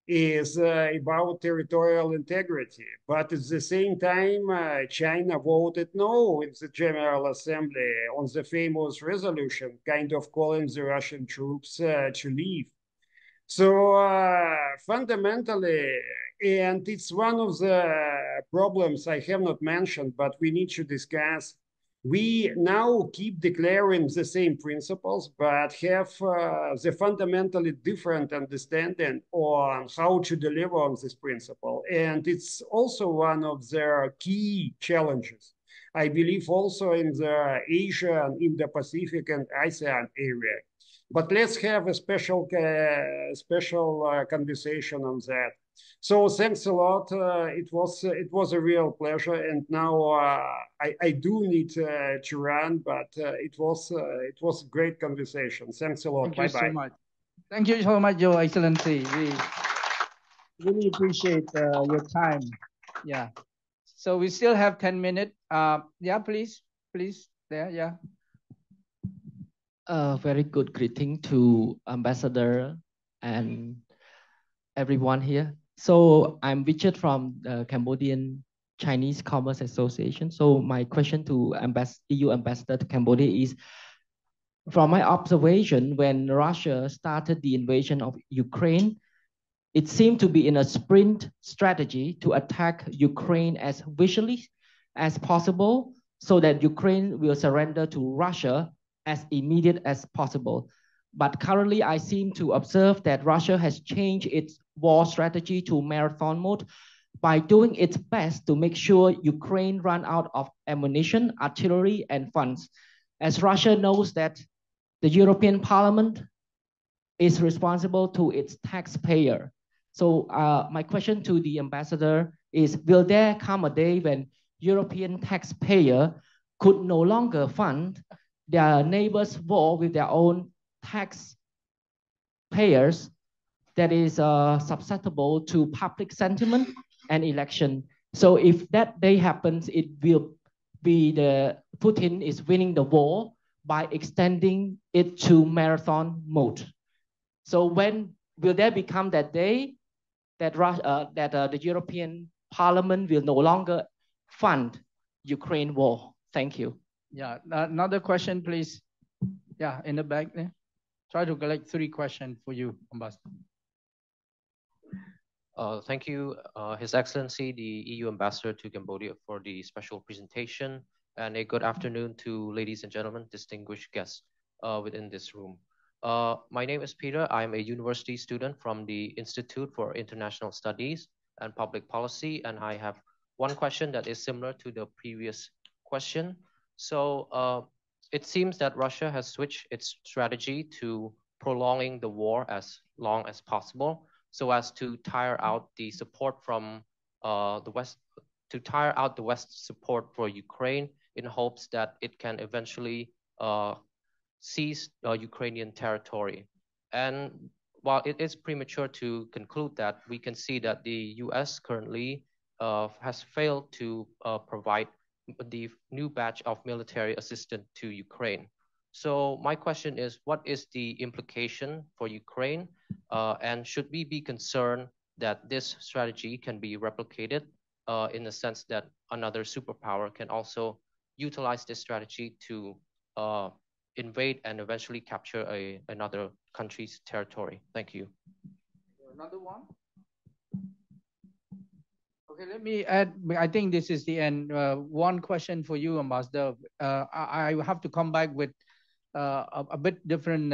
D: is about territorial integrity. But at the same time, China voted no in the General Assembly on the famous resolution, kind of calling the Russian troops to leave. So fundamentally, and it's one of the problems I have not mentioned, but we need to discuss. We now keep declaring the same principles, but have the fundamentally different understanding on how to deliver on this principle. And it's also one of their key challenges. I believe also in the Asia, Indo-Pacific, and ASEAN area. But let's have a special conversation on that. So thanks a lot. It was a real pleasure, and now I do need to run, but it was a great conversation. Thanks a lot.
F: Thank you
D: Bye-bye.
F: so much. Thank you so much, Your Excellency. We really appreciate your time. Yeah. So we still have 10 minutes. Yeah, please, there, yeah.
J: Very good greeting to Ambassador and everyone here. So I'm Richard from the Cambodian Chinese Commerce Association. So my question to EU Ambassador to Cambodia is, from my observation, when Russia started the invasion of Ukraine, it seemed to be in a sprint strategy to attack Ukraine as visually as possible so that Ukraine will surrender to Russia as immediate as possible. But currently, I seem to observe that Russia has changed its war strategy to marathon mode by doing its best to make sure Ukraine run out of ammunition, artillery, and funds. As Russia knows that the European Parliament is responsible to its taxpayer. So my question to the ambassador is, will there come a day when European taxpayer could no longer fund their neighbors' war with their own taxpayers that is susceptible to public sentiment and election? So if that day happens, it will be the Putin is winning the war by extending it to marathon mode. So when will there become that day that the European Parliament will no longer fund Ukraine war? Thank you.
F: Yeah, another question, please. Yeah, in the back there. Try to collect 3 questions for you, Ambassador.
K: Thank you, His Excellency, the EU Ambassador to Cambodia, for the special presentation, and a good afternoon to ladies and gentlemen, distinguished guests within this room. My name is Peter. I'm a university student from the Institute for International Studies and Public Policy, and I have one question that is similar to the previous question. So it seems that Russia has switched its strategy to prolonging the war as long as possible, so as to tire out the support from the West, to tire out the West's support for Ukraine in hopes that it can eventually seize Ukrainian territory. And while it is premature to conclude that, we can see that the US currently has failed to provide the new batch of military assistance to Ukraine. So my question is, what is the implication for Ukraine? And should we be concerned that this strategy can be replicated in the sense that another superpower can also utilize this strategy to invade and eventually capture another country's territory? Thank you.
F: Another one? Okay, let me add, I think this is the end. One question for you, Ambassador. I have to come back with a bit different.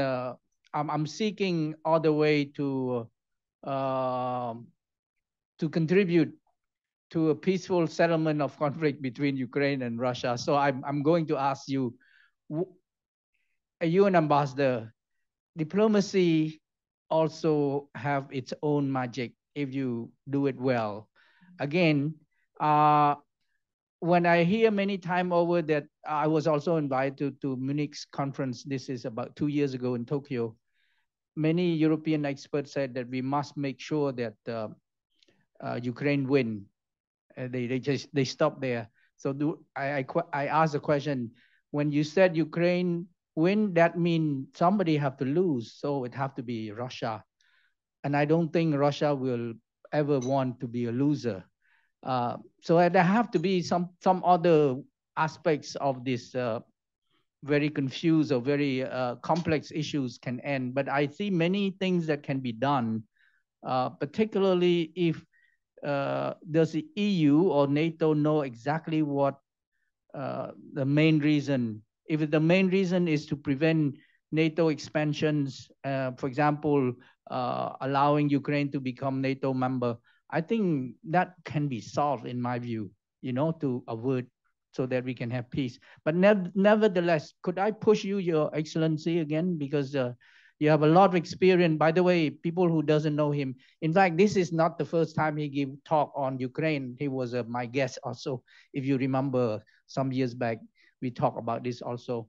F: I'm seeking all the way to contribute to a peaceful settlement of conflict between Ukraine and Russia. So I'm going to ask you, you an ambassador, diplomacy also have its own magic if you do it well. Again, when I hear many times over that, I was also invited to Munich's conference. This is about 2 years ago in Tokyo. Many European experts said that we must make sure that Ukraine win. They stop there. So I asked the question, when you said Ukraine win, that means somebody have to lose, so it have to be Russia. And I don't think Russia will ever want to be a loser. So there have to be some other aspects of this very confused or very complex issues can end. But I see many things that can be done, particularly if does the EU or NATO know exactly what the main reason, if the main reason is to prevent NATO expansions, for example, allowing Ukraine to become NATO member, I think that can be solved in my view, you know, to avoid so that we can have peace. But nevertheless, could I push you, Your Excellency, again, because you have a lot of experience. By the way, people who doesn't know him, in fact, this is not the first time he gave talk on Ukraine. He was my guest also. If you remember, some years back, we talked about this also.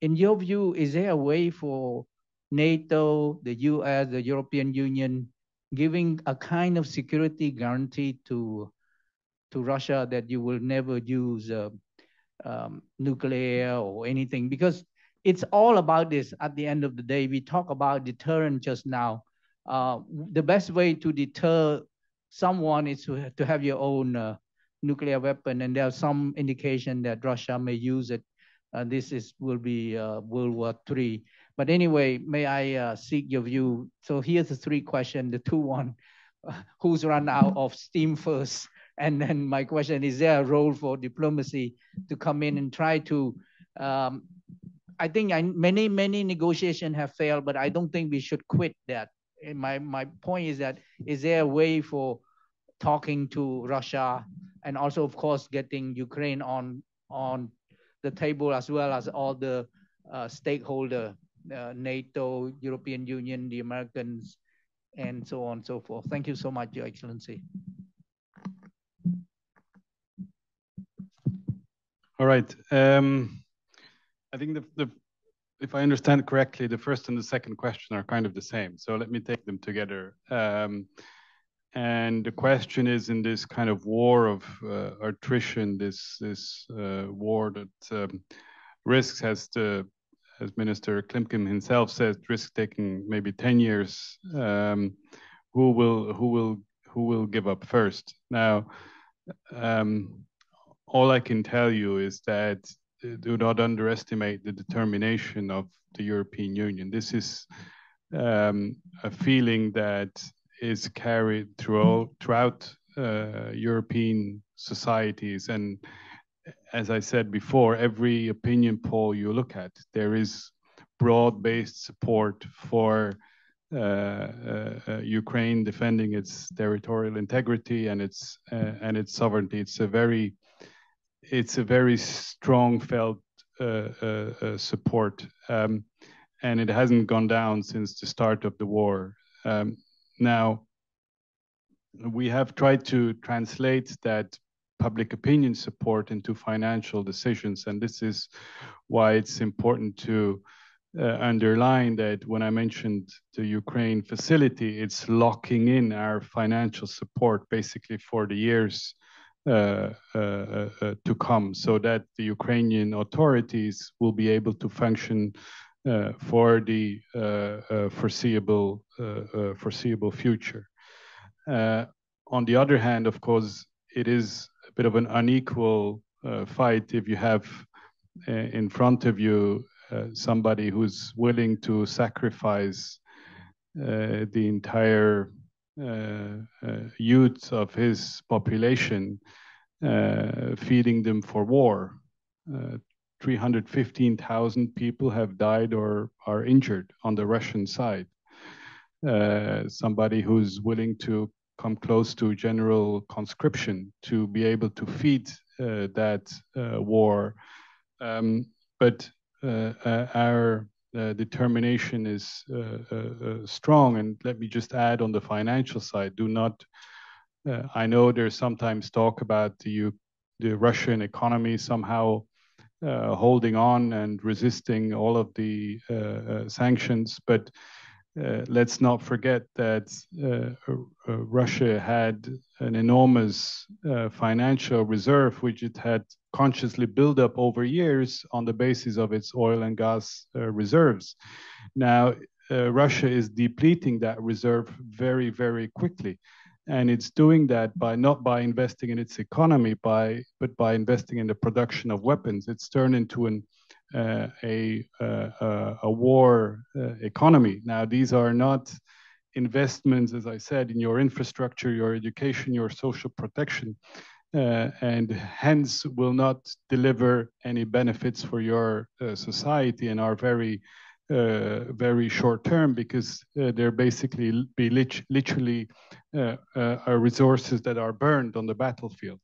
F: In your view, is there a way for NATO, the US, the European Union, giving a kind of security guarantee to Russia that you will never use nuclear or anything? Because it's all about this. At the end of the day, we talk about deterrent just now. The best way to deter someone is to have your own nuclear weapon, and there's some indication that Russia may use it. Will be World War III. But anyway, may I seek your view? So here's the three questions. The two one, who's run out of steam first? And then my question, is there a role for diplomacy to come in and try to, I think many negotiations have failed, but I don't think we should quit that. And my point is that, is there a way for talking to Russia and also, of course, getting Ukraine on the table, as well as all the stakeholders, NATO, European Union, the Americans, and so on and so forth. Thank you so much, Your Excellency.
E: All right. I think if I understand correctly, the first and the second question are kind of the same. So let me take them together. And the question is, in this kind of war of attrition, this war that risks, as Minister Klimkin himself said, risk taking maybe 10 years. Who will give up first? Now, all I can tell you is that do not underestimate the determination of the European Union. This is a feeling that is carried throughout European societies. And as I said before, every opinion poll you look at, there is broad-based support for Ukraine defending its territorial integrity and its sovereignty. It's a very strong felt support, and it hasn't gone down since the start of the war. Now, we have tried to translate that public opinion support into financial decisions, and this is why it's important to underline that when I mentioned the Ukraine facility, it's locking in our financial support basically for the years to come, so that the Ukrainian authorities will be able to function for the foreseeable future. On the other hand, of course, it is a bit of an unequal fight if you have in front of you somebody who's willing to sacrifice the entire youth of his population, feeding them for war. 315,000 people have died or are injured on the Russian side. Somebody who's willing to come close to general conscription to be able to feed that war. But our determination is strong. And let me just add on the financial side, do not, I know there's sometimes talk about the Russian economy somehow holding on and resisting all of the sanctions, but let's not forget that Russia had an enormous financial reserve, which it had consciously built up over years on the basis of its oil and gas reserves. Now, Russia is depleting that reserve very, very quickly. And it's doing that by not by investing in its economy, but by investing in the production of weapons. It's turned into a war economy. Now, these are not investments, as I said, in your infrastructure, your education, your social protection, and hence will not deliver any benefits for your society and are very short term, because they're basically literally resources that are burned on the battlefield.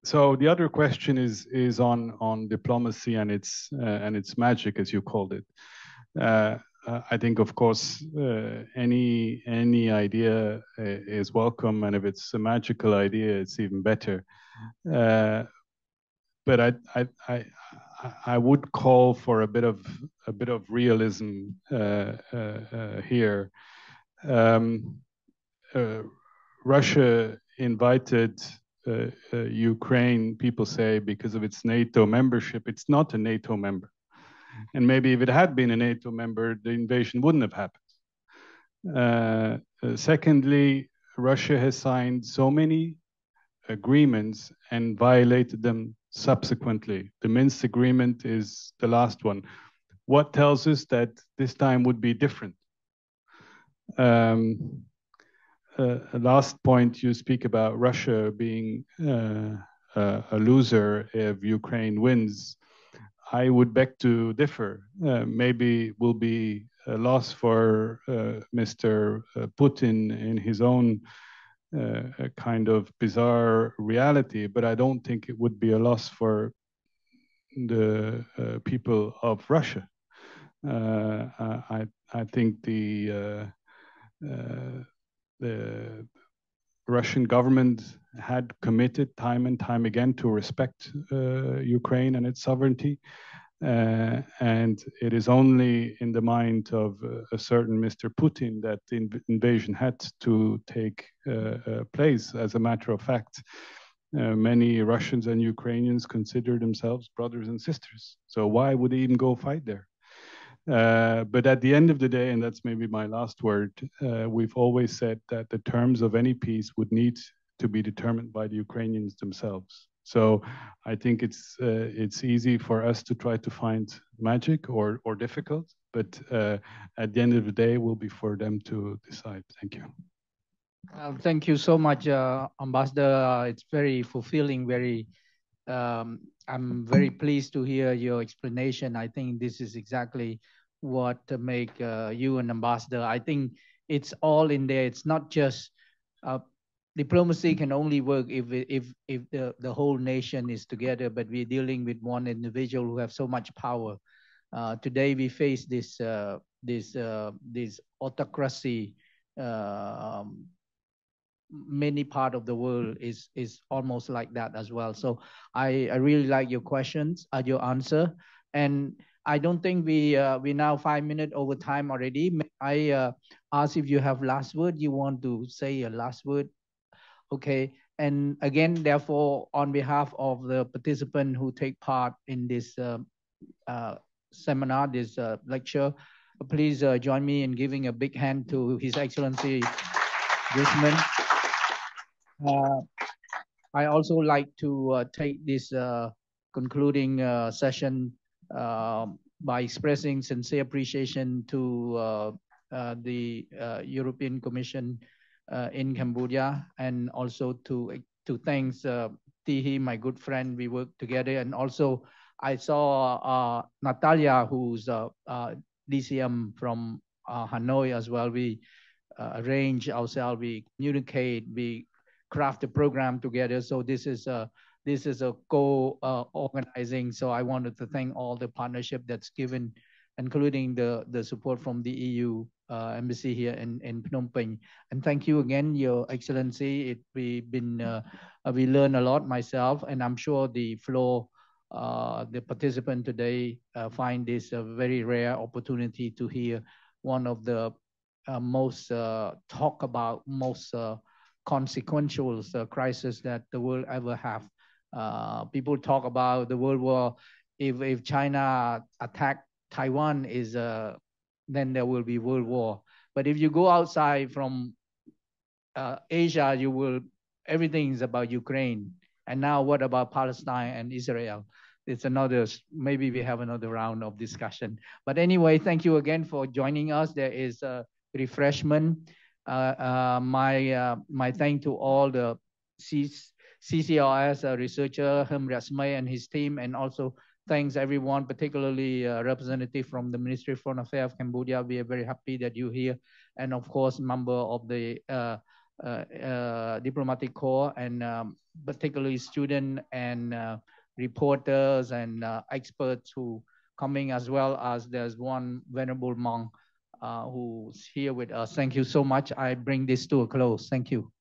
E: So the other question is on diplomacy and its magic, as you called it. I think, of course, any idea is welcome, and if it's a magical idea, it's even better. But I would call for a bit of realism here. Russia invited Ukraine, people say, because of its NATO membership. It's not a NATO member. And maybe if it had been a NATO member, the invasion wouldn't have happened. Secondly, Russia has signed so many agreements and violated them subsequently. The Minsk agreement is the last one. What tells us that this time would be different? Last point, you speak about Russia being a loser if Ukraine wins. I would beg to differ. Maybe it will be a loss for Mr. Putin in his own a kind of bizarre reality, but I don't think it would be a loss for the people of Russia. I think the Russian government had committed time and time again to respect Ukraine and its sovereignty. And it is only in the mind of a certain Mr. Putin that the invasion had to take place. As a matter of fact, many Russians and Ukrainians consider themselves brothers and sisters. So why would they even go fight there? But at the end of the day, and that's maybe my last word, we've always said that the terms of any peace would need to be determined by the Ukrainians themselves. So I think it's easy for us to try to find magic or difficult, but at the end of the day, it will be for them to decide. Thank you.
F: Thank you so much, Ambassador. It's very fulfilling, I'm very pleased to hear your explanation. I think this is exactly what make you an ambassador. I think it's all in there. It's not just diplomacy can only work if the whole nation is together, but we're dealing with one individual who have so much power. Today we face this autocracy. Many part of the world is almost like that as well. So I really like your questions, your answer, and I don't think we now 5 minutes over time already. May I ask if you have last word? You want to say a last word? Okay. And again, therefore, on behalf of the participants who take part in this seminar, this lecture, please join me in giving a big hand to His Excellency Driesmans. I also like to take this concluding session by expressing sincere appreciation to the European Commission in Cambodia, and also to thank Tihi, my good friend. We work together, and also I saw Natalia, who's DCM from Hanoi as well. We arrange ourselves, we communicate, we craft a program together. So this is a co-organizing. So I wanted to thank all the partnership that's given, including the support from the EU embassy here in Phnom Penh. And thank you again, Your Excellency. We learn a lot myself, and I'm sure the floor the participant today find this a very rare opportunity to hear one of the most talk about, most consequential crisis that the world ever have. People talk about the World War. If China attack Taiwan, then there will be World War. But if you go outside from Asia, everything is about Ukraine. And now what about Palestine and Israel? It's maybe we have another round of discussion. But anyway, thank you again for joining us. There is a refreshment. My thanks to all the CCRS researcher, Hem Rasmay and his team, and also thanks everyone, particularly representative from the Ministry of Foreign Affairs of Cambodia. We are very happy that you're here. And of course, member of the diplomatic corps, and particularly students and reporters and experts who coming, as well as there's one venerable monk who's here with us. Thank you so much. I bring this to a close. Thank you.